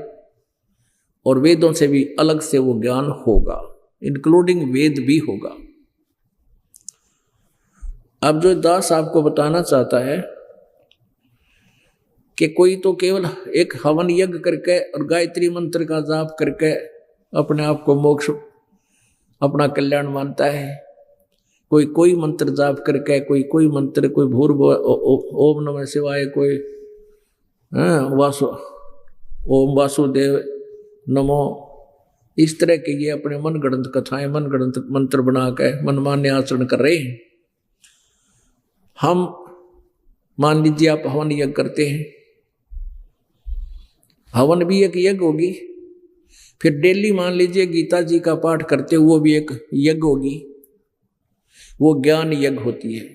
और वेदों से भी अलग से वो ज्ञान होगा, इंक्लूडिंग वेद भी होगा। अब जो दास आपको बताना चाहता है कि कोई तो केवल एक हवन यज्ञ करके और गायत्री मंत्र का जाप करके अपने आप को मोक्ष, अपना कल्याण मानता है, कोई मंत्र जाप करके, कोई मंत्र, कोई भूर्भुवः ओम नमः शिवाय, कोई ओम वासुदेव नमो, इस तरह के ये अपने मनगढ़ंत कथाएं, मनगढ़ंत मंत्र बना के मनमान्य आचरण कर रहे हैं। हम मान लीजिए आप हवन यज्ञ करते हैं, हवन भी एक यज्ञ होगी, फिर डेली मान लीजिए गीता जी का पाठ करते हो, वो भी एक यज्ञ होगी, वो ज्ञान यज्ञ होती है।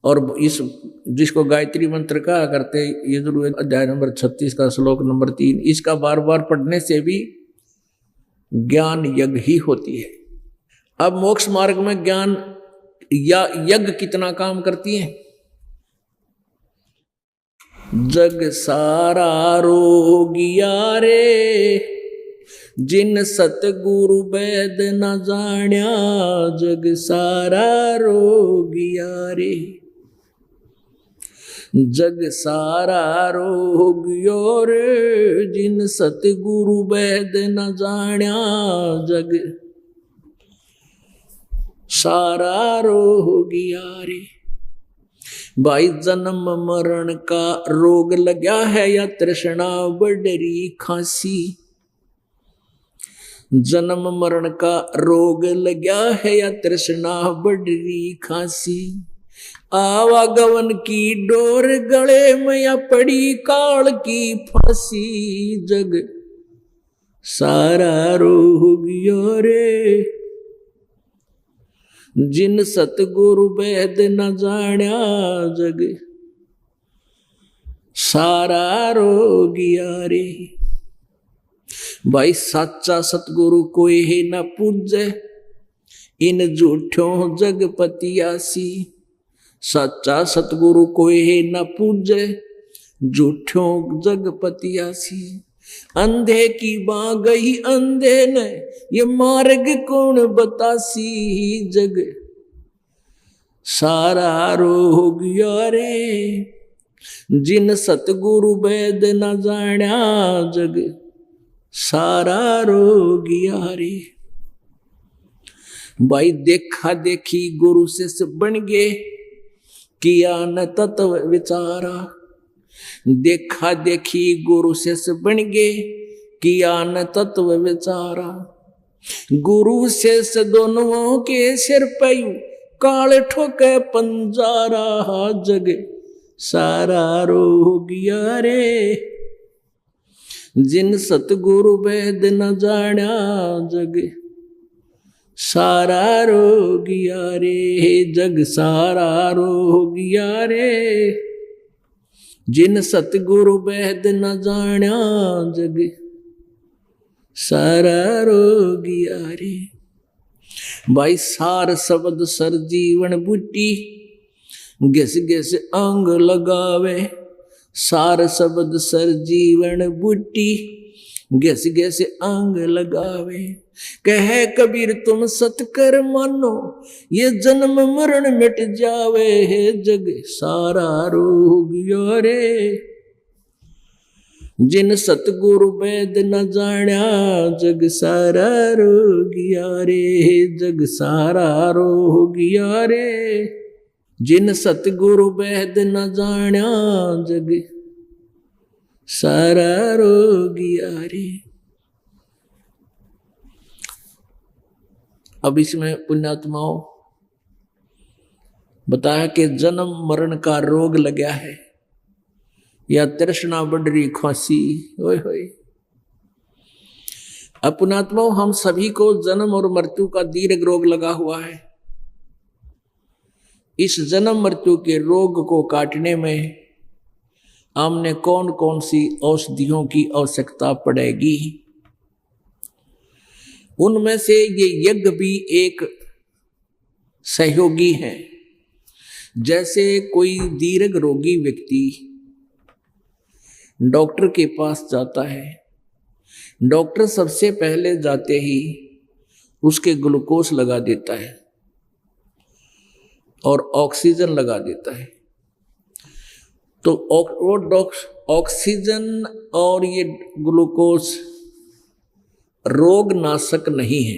और इस जिसको गायत्री मंत्र कहा करते, यजुर्वेद अध्याय नंबर 36 का श्लोक नंबर 3, इसका बार बार पढ़ने से भी ज्ञान यज्ञ ही होती है। अब मोक्ष मार्ग में ज्ञान या यज्ञ कितना काम करती है? जग सारा रोगिया रे जिन सतगुरु वैद न जान्या जग सारा रोगिया रे। जग सारा रोगियो रे जिन सतगुरु वैद न जान्या जग सारा रोगिया रे। भाई जन्म मरण का रोग लगा है या तृष्णा बडरी खांसी। जन्म मरण का रोग लगा है या तृष्णा बडरी खांसी। आवागमन की डोर गले में या पड़ी काल की फांसी। जग सारा रोगियो रे जिन सतगुरु वैद न जान्या जग सारा रोगिया रे। भाई साचा सतगुरु कोई है न पूजे इन झूठों जगपतियासी। सच्चा सतगुरु कोई है न पूजे झूठों जगपतियासी। अंधे की बाँ गई अंधे ने ये मार्ग कौन बतासी। जग सारा रोगिया रे जिन सतगुरु वैद न जान्या जग सारा रोगिया रे। भाई देखा देखी गुरु से बन गए किया न तत्व विचारा। देखा देखी गुरु से बन गए किया न तत्व विचारा। गुरु से दोनों के सिर पे काल ठोके पंजारा। जग सारा रोगिया रे जिन सतगुरु वैद न जान्या जग सारा रोगिया रे। जग सारा रोगिया रे जिन सतगुरु वैद न जान्या जग सारा रोगिया रे। भाई सार शब्द सर जीवन बूटी घिस घिस अंग लगावे। सार शब्द सर जीवन बूटी घिस घिस अंग लगावे। कह कबीर तुम सतकर मानो ये जन्म मरण मिट जावे। जग सारा रोगियो रे जिन सतगुरु वैद न जान्या जग सारा रोगिया रे। जग सारा रोगिया रे जिन सतगुरु वैद न जान्या जग सारा रोगिया रे। अब इसमें पुण्यात्माओं बताया कि जन्म मरण का रोग लगा है या तृष्णा बढ़ी खांसी। ओए होए अब पुण्यात्माओं हम सभी को जन्म और मृत्यु का दीर्घ रोग लगा हुआ है। इस जन्म मृत्यु के रोग को काटने में हमने कौन कौन सी औषधियों की आवश्यकता पड़ेगी। उनमें से ये यज्ञ भी एक सहयोगी है। जैसे कोई दीर्घ रोगी व्यक्ति डॉक्टर के पास जाता है, डॉक्टर सबसे पहले जाते ही उसके ग्लूकोज लगा देता है और ऑक्सीजन लगा देता है। तो ऑक्सीजन और ये ग्लूकोज रोग नाशक नहीं है।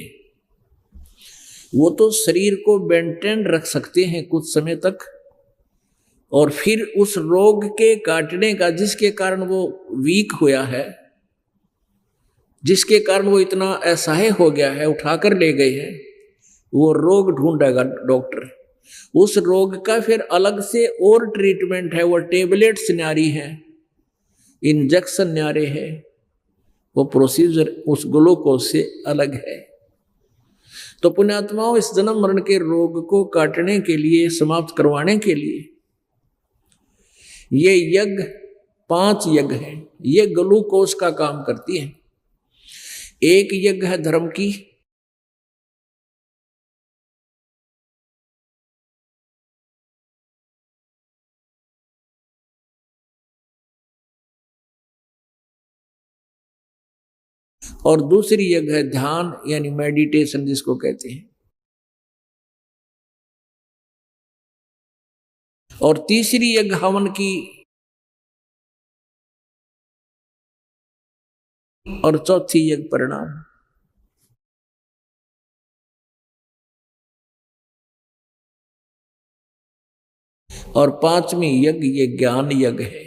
वो तो शरीर को मेंटेन रख सकते हैं कुछ समय तक और फिर उस रोग के काटने का जिसके कारण वो वीक हुआ है, जिसके कारण वो इतना असहाय हो गया है, उठाकर ले गए हैं, वो रोग ढूंढेगा डॉक्टर। उस रोग का फिर अलग से और ट्रीटमेंट है। वो टेबलेट्स न्यारी है, इंजेक्शन न्यारे है, वो प्रोसीजर उस ग्लूकोज से अलग है। तो पुण्यात्माओं इस जन्म मरण के रोग को काटने के लिए, समाप्त करवाने के लिए ये यज्ञ 5 यज्ञ हैं। ये ग्लूकोज का काम करती है। एक यज्ञ है धर्म की, और दूसरी यज्ञ है ध्यान यानी मेडिटेशन जिसको कहते हैं। और तीसरी यज्ञ हवन की, और चौथी यज्ञ परिणाम। और पांचवी यज्ञ ये ज्ञान यज्ञ है।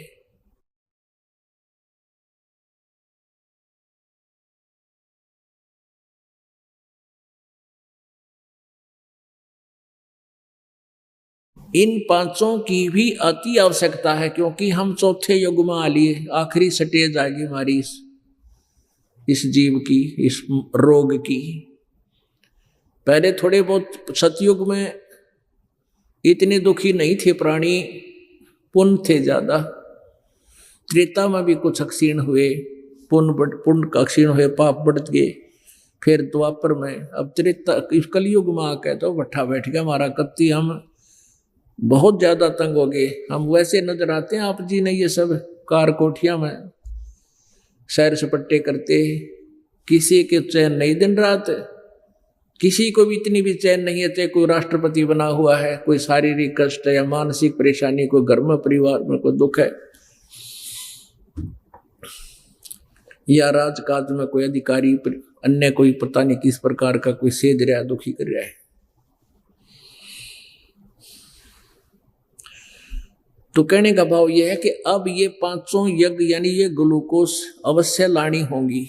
इन पांचों की भी अति आवश्यकता है, क्योंकि हम चौथे युग में आ लिए, आखिरी स्टेज आएगी हमारी इस जीव की, इस रोग की। पहले थोड़े बहुत सतयुग में इतने दुखी नहीं थे प्राणी, पुण्य थे ज्यादा। त्रेता में भी कुछ क्षीण हुए, पुण्य का क्षीण हुए, पाप बढ़ गए। फिर द्वापर में, अब त्रेता कलयुग में आके तो भट्ठा बैठ गया हमारा कत्ती। हम बहुत ज्यादा तंग हो गए। हम वैसे नजर आते हैं आप जी ने ये सब कार कोठिया में सैर सपट्टे करते, किसी के चैन नहीं दिन रात, किसी को भी इतनी भी चैन नहीं है, चाहे कोई राष्ट्रपति बना हुआ है, कोई शारीरिक कष्ट या मानसिक परेशानी, कोई घर में परिवार में कोई दुख है, या राजकाज में कोई अधिकारी अन्य कोई पता नहीं किस प्रकार का कोई सेध रहा, दुखी कर रहा है। तो कहने का भाव यह है कि अब ये पांचों यज्ञ यानी ये ग्लूकोज अवश्य लानी होंगी।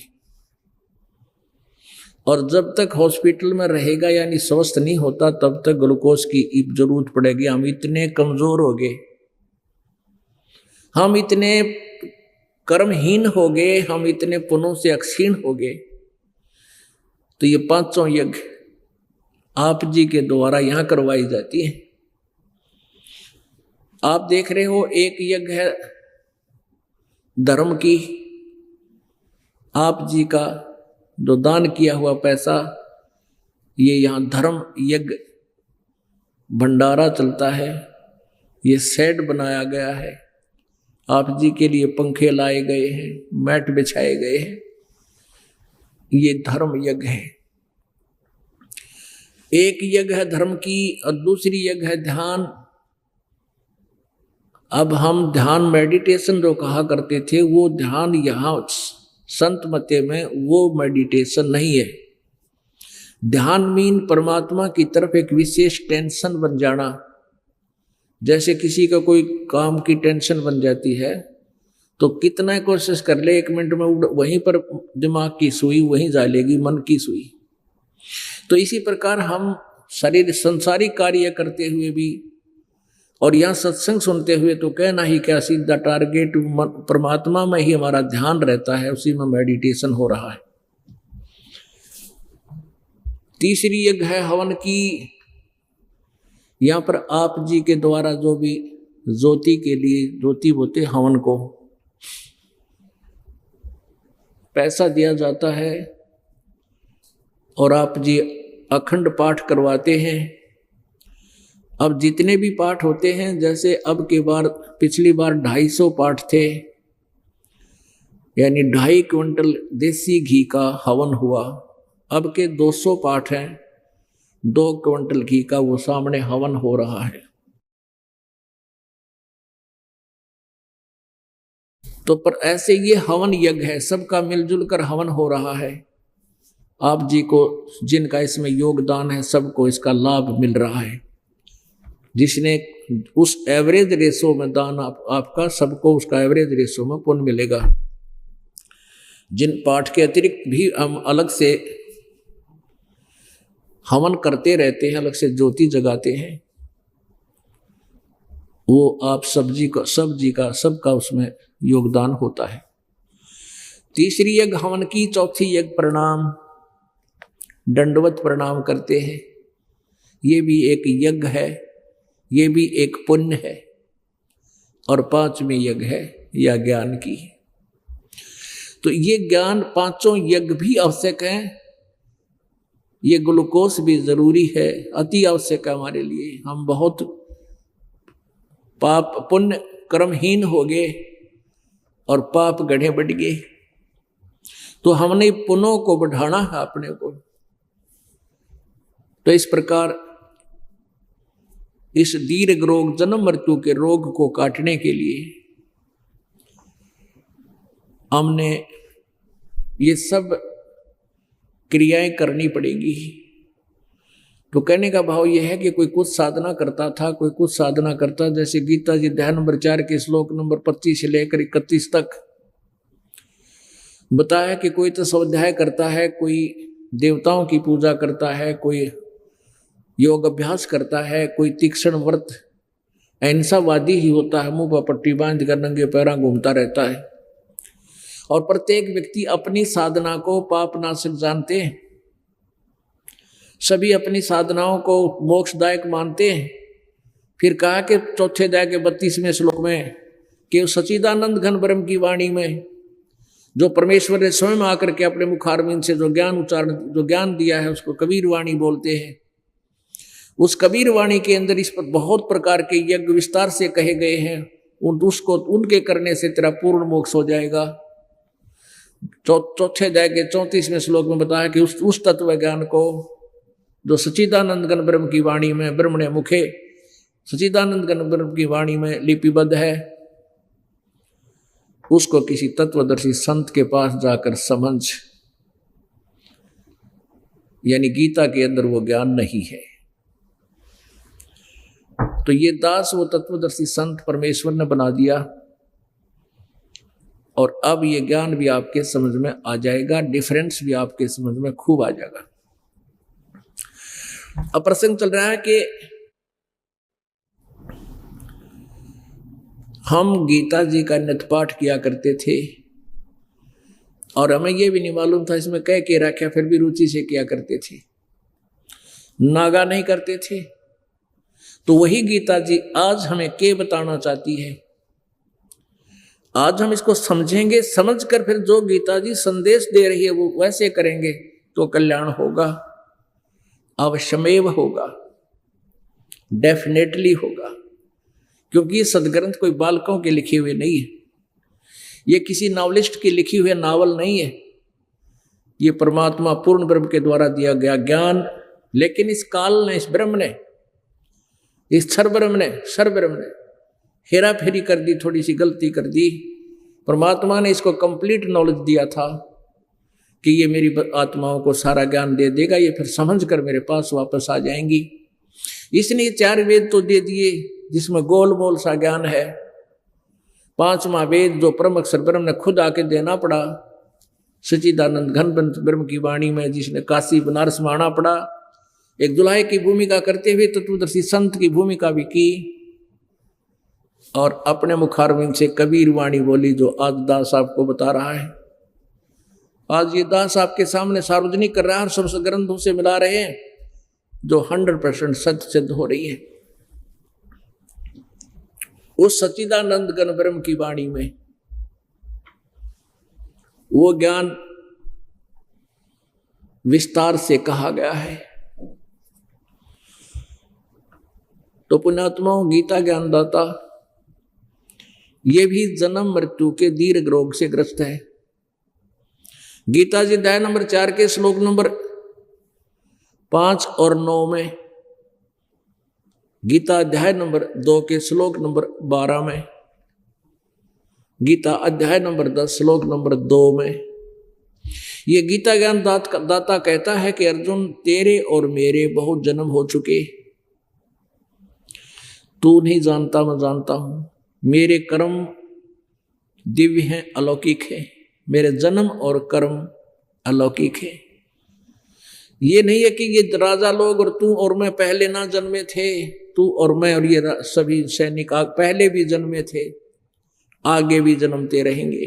और जब तक हॉस्पिटल में रहेगा यानी स्वस्थ नहीं होता तब तक ग्लूकोज की जरूरत पड़ेगी। हम इतने कमजोर हो गए, हम इतने कर्महीन हो गए, हम इतने पुण्यों से अक्षीण हो गए। तो ये पांचों यज्ञ आप जी के द्वारा यहां करवाई जाती है। आप देख रहे हो एक यज्ञ है धर्म की, आप जी का जो दान किया हुआ पैसा, ये यहाँ धर्म यज्ञ भंडारा चलता है। ये शेड बनाया गया है, आप जी के लिए पंखे लाए गए हैं, मैट बिछाए गए हैं, ये धर्म यज्ञ है। एक यज्ञ है धर्म की और दूसरी यज्ञ है ध्यान। अब हम ध्यान मेडिटेशन जो कहा करते थे, वो ध्यान यहाँ संत मते में वो मेडिटेशन नहीं है। ध्यान मीन परमात्मा की तरफ एक विशेष टेंशन बन जाना। जैसे किसी का कोई काम की टेंशन बन जाती है तो कितना कोशिश कर ले 1 मिनट में वहीं पर दिमाग की सुई वहीं जालेगी, मन की सुई। तो इसी प्रकार हम शरीर संसारिक कार्य करते हुए भी और यहाँ सत्संग सुनते हुए तो कहना ही क्या, सीधा टारगेट परमात्मा में ही हमारा ध्यान रहता है, उसी में मेडिटेशन हो रहा है। तीसरी यज्ञ है हवन की। यहाँ पर आप जी के द्वारा जो भी ज्योति के लिए ज्योति बोते हवन को पैसा दिया जाता है और आप जी अखंड पाठ करवाते हैं। अब जितने भी पाठ होते हैं, जैसे अब के बार पिछली बार 250 पाठ थे, यानी 2.5 क्विंटल देसी घी का हवन हुआ। अब के 200 पाठ हैं, 2 क्विंटल घी का वो सामने हवन हो रहा है। तो पर ऐसे ये हवन यज्ञ है, सबका मिलजुल कर हवन हो रहा है। आप जी को जिनका इसमें योगदान है सबको इसका लाभ मिल रहा है। जिसने उस एवरेज रेशो में दान आपका, सबको उसका एवरेज रेशो में पुण्य मिलेगा। जिन पाठ के अतिरिक्त भी हम अलग से हवन करते रहते हैं, अलग से ज्योति जगाते हैं, वो आप सबका उसमें योगदान होता है। तीसरी यज्ञ हवन की, चौथी यज्ञ प्रणाम, दंडवत प्रणाम करते हैं। ये भी एक यज्ञ है, ये भी एक पुण्य है। और 5वीं यज्ञ है या ज्ञान की। तो ये ज्ञान पांचों यज्ञ भी आवश्यक हैं। ये ग्लूकोज भी जरूरी है, अति आवश्यक है हमारे लिए। हम बहुत पाप पुण्य कर्महीन हो गए और पाप गढ़े बढ़ गए। तो हमने पुनः को बढ़ाना है अपने को। तो इस प्रकार इस दीर्घ रोग जन्म मृत्यु के रोग को काटने के लिए हमने ये सब क्रियाएं करनी पड़ेगी। तो कहने का भाव यह है कि कोई कुछ साधना करता था, कोई कुछ साधना करता, जैसे गीता जी अध्याय नंबर 4 के श्लोक नंबर 25 से लेकर 31 तक बताया कि कोई तो स्वाध्याय करता है, कोई देवताओं की पूजा करता है, कोई योग अभ्यास करता है, कोई तीक्ष्ण व्रत अहिंसावादी ही होता है, मुंह पर पट्टी बांध कर नंगे पैरा घूमता रहता है। और प्रत्येक व्यक्ति अपनी साधना को पापनाशक जानते हैं, सभी अपनी साधनाओं को मोक्षदायक मानते हैं। फिर कहा कि चौथे अध्याय के 32वें श्लोक में कि सच्चिदानंद घन ब्रह्म की वाणी में जो परमेश्वर ने स्वयं आकर के अपने मुखारविंद से जो ज्ञान दिया है उसको कबीर वाणी बोलते हैं। उस कबीर वाणी के अंदर इस पर बहुत प्रकार के यज्ञ विस्तार से कहे गए हैं, उसको उनके करने से तेरा पूर्ण मोक्ष हो जाएगा। चौथे अध्याय के 34वें श्लोक में बताया कि उस तत्व ज्ञान को जो सच्चिदानंद घन ब्रह्म की वाणी में ब्रह्मणे मुखे सच्चिदानंद घन ब्रह्म की वाणी में लिपिबद्ध है, उसको किसी तत्वदर्शी संत के पास जाकर समझ, यानी गीता के अंदर वो ज्ञान नहीं है। तो ये दास वो तत्वदर्शी संत परमेश्वर ने बना दिया और अब ये ज्ञान भी आपके समझ में आ जाएगा, डिफरेंस भी आपके समझ में खूब आ जाएगा। अब प्रसंग चल रहा है कि हम गीता जी का नित्य पाठ किया करते थे और हमें यह भी नहीं मालूम था इसमें कह के रखा, फिर भी रुचि से किया करते थे, नागा नहीं करते थे। तो वही गीता जी आज हमें क्या बताना चाहती है, आज हम इसको समझेंगे, समझकर फिर जो गीता जी संदेश दे रही है वो वैसे करेंगे तो कल्याण होगा, अवश्यमेव होगा, डेफिनेटली होगा। क्योंकि ये सदग्रंथ कोई बालकों के लिखे हुए नहीं है, ये किसी नॉवलिस्ट की लिखी हुई नावल नहीं है, ये परमात्मा पूर्ण ब्रह्म के द्वारा दिया गया ज्ञान। लेकिन इस काल ने, इस ब्रह्म ने, इस सर ब्रह्म ने हेरा फेरी कर दी, थोड़ी सी गलती कर दी। परमात्मा ने इसको कंप्लीट नॉलेज दिया था कि ये मेरी आत्माओं को सारा ज्ञान दे देगा, ये फिर समझ कर मेरे पास वापस आ जाएंगी। इसने 4 वेद तो दे दिए जिसमें गोल मोल सा ज्ञान है। 5वां वेद जो परम अक्षर ब्रह्म ने खुद आके देना पड़ा, सच्चिदानंद घन ब्रह्म की वाणी में, जिसने काशी बनारस में आना पड़ा, एक दुल्हे की भूमिका करते हुए तत्वदर्शी संत की भूमिका भी की और अपने मुखारविंद से कबीर वाणी बोली जो आज दास साहब को बता रहा है। आज ये दास आपके सामने सार्वजनिक कर रहा है और सब ग्रंथों से मिला रहे हैं जो 100% सत्य सिद्ध हो रही है। उस सच्चिदानंद घन ब्रह्म की वाणी में वो ज्ञान विस्तार से कहा गया है। तो पुण्यात्माओं, गीता ज्ञानदाता ये भी जन्म मृत्यु के दीर्घ रोग से ग्रस्त है। गीता जी अध्याय नंबर 4 के श्लोक नंबर 5 और 9 में, गीता अध्याय नंबर 2 के श्लोक नंबर 12 में, गीता अध्याय नंबर 10 श्लोक नंबर 2 में ये गीता ज्ञान दाता कहता है कि अर्जुन, तेरे और मेरे बहुत जन्म हो चुके, तू नहीं जानता, मैं जानता हूं। मेरे कर्म दिव्य हैं, अलौकिक है, मेरे जन्म और कर्म अलौकिक है। ये नहीं है कि ये राजा लोग और तू और मैं पहले ना जन्मे थे, तू और मैं और ये सभी सैनिक पहले भी जन्मे थे, आगे भी जन्मते रहेंगे।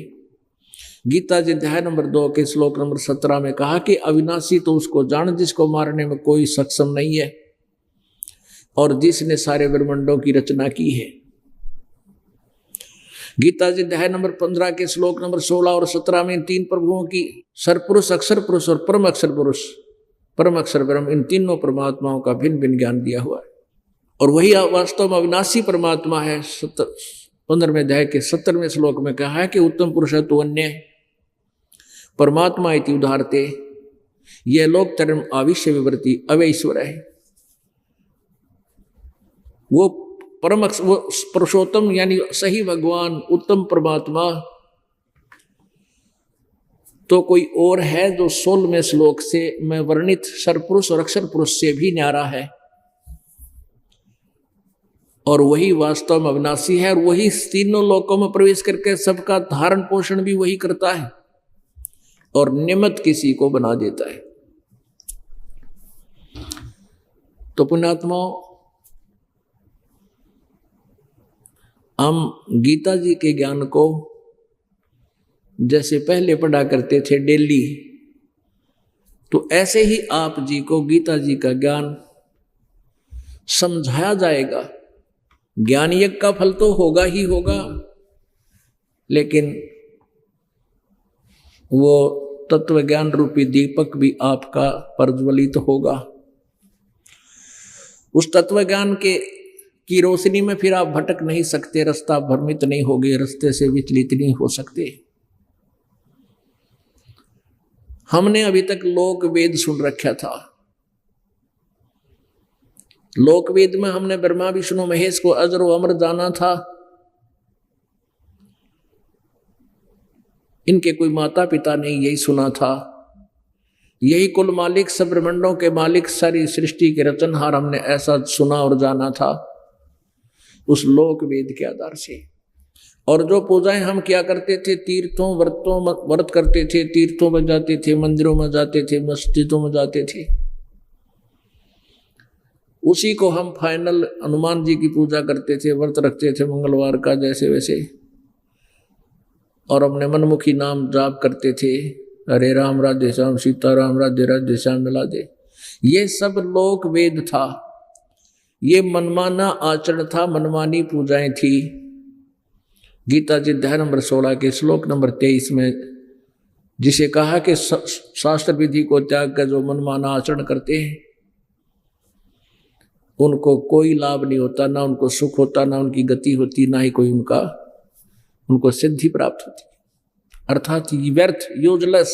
गीता जी अध्याय नंबर 2 के श्लोक नंबर 17 में कहा कि अविनाशी तो उसको जान जिसको मारने में कोई सक्षम नहीं है और जिसने सारे ब्रह्मांडों की रचना की है। गीता जी अध्याय नंबर 15 के श्लोक नंबर 16 और 17 में 3 प्रभुओं की, सरपुरुष, अक्षर पुरुष और परम अक्षर पुरुष, परम अक्षर ब्रह्म, इन तीनों परमात्माओं का भिन्न भिन्न ज्ञान दिया हुआ है। और वही वास्तव में अविनाशी परमात्मा है। 15वें अध्याय के 70वें श्लोक में कहा है कि उत्तम पुरुष है तो अन्य, परमात्मा इति उदाहरते, ये लोक चरम आविश्य विवृत्ति अवैश्वर है। वो परम वो पुरुषोत्तम यानी सही भगवान उत्तम परमात्मा तो कोई और है जो 16वें श्लोक से में वर्णित सरपुरुष और अक्षर पुरुष से भी न्यारा है, और वही वास्तव में अविनाशी है, और वही तीनों लोकों में प्रवेश करके सबका धारण पोषण भी वही करता है और निमित्त किसी को बना देता है। तो पुण्यात्मा, हम गीता जी के ज्ञान को जैसे पहले पढ़ा करते थे डेली, तो ऐसे ही आप जी को गीता जी का ज्ञान समझाया जाएगा। ज्ञान यज्ञ का फल तो होगा ही होगा, लेकिन वो तत्व ज्ञान रूपी दीपक भी आपका प्रज्वलित होगा। उस तत्व ज्ञान की रोशनी में फिर आप भटक नहीं सकते, रास्ता भ्रमित नहीं होगे, रास्ते से विचलित नहीं हो सकते। हमने अभी तक लोक वेद सुन रखा था। लोक वेद में हमने ब्रह्मा विष्णु महेश को अजर व अमर जाना था। इनके कोई माता पिता नहीं, यही सुना था। यही कुल मालिक, सब ब्रह्मांडों के मालिक, सारी सृष्टि के रचनहार हमने ऐसा सुना और जाना था उस लोक वेद के आधार से। और जो पूजाएं हम क्या करते थे, तीर्थों व्रत करते थे, तीर्थों में जाते थे, मंदिरों में जाते थे, मस्जिदों में जाते थे, उसी को हम फाइनल हनुमान जी की पूजा करते थे, व्रत रखते थे मंगलवार का जैसे वैसे, और अपने मनमुखी नाम जाप करते थे, हरे राम राधे श्याम सीता राम राधे राधे श्याम मिला दे। ये सब लोक वेद था, ये मनमाना आचरण था, मनमानी पूजाएं थी। गीता जी अध्याय नंबर 16 के श्लोक नंबर 23 में जिसे कहा कि शास्त्र विधि को त्याग कर जो मनमाना आचरण करते हैं उनको कोई लाभ नहीं होता, ना उनको सुख होता, ना उनकी गति होती, ना ही कोई उनको सिद्धि प्राप्त होती, अर्थात व्यर्थ, यूजलेस।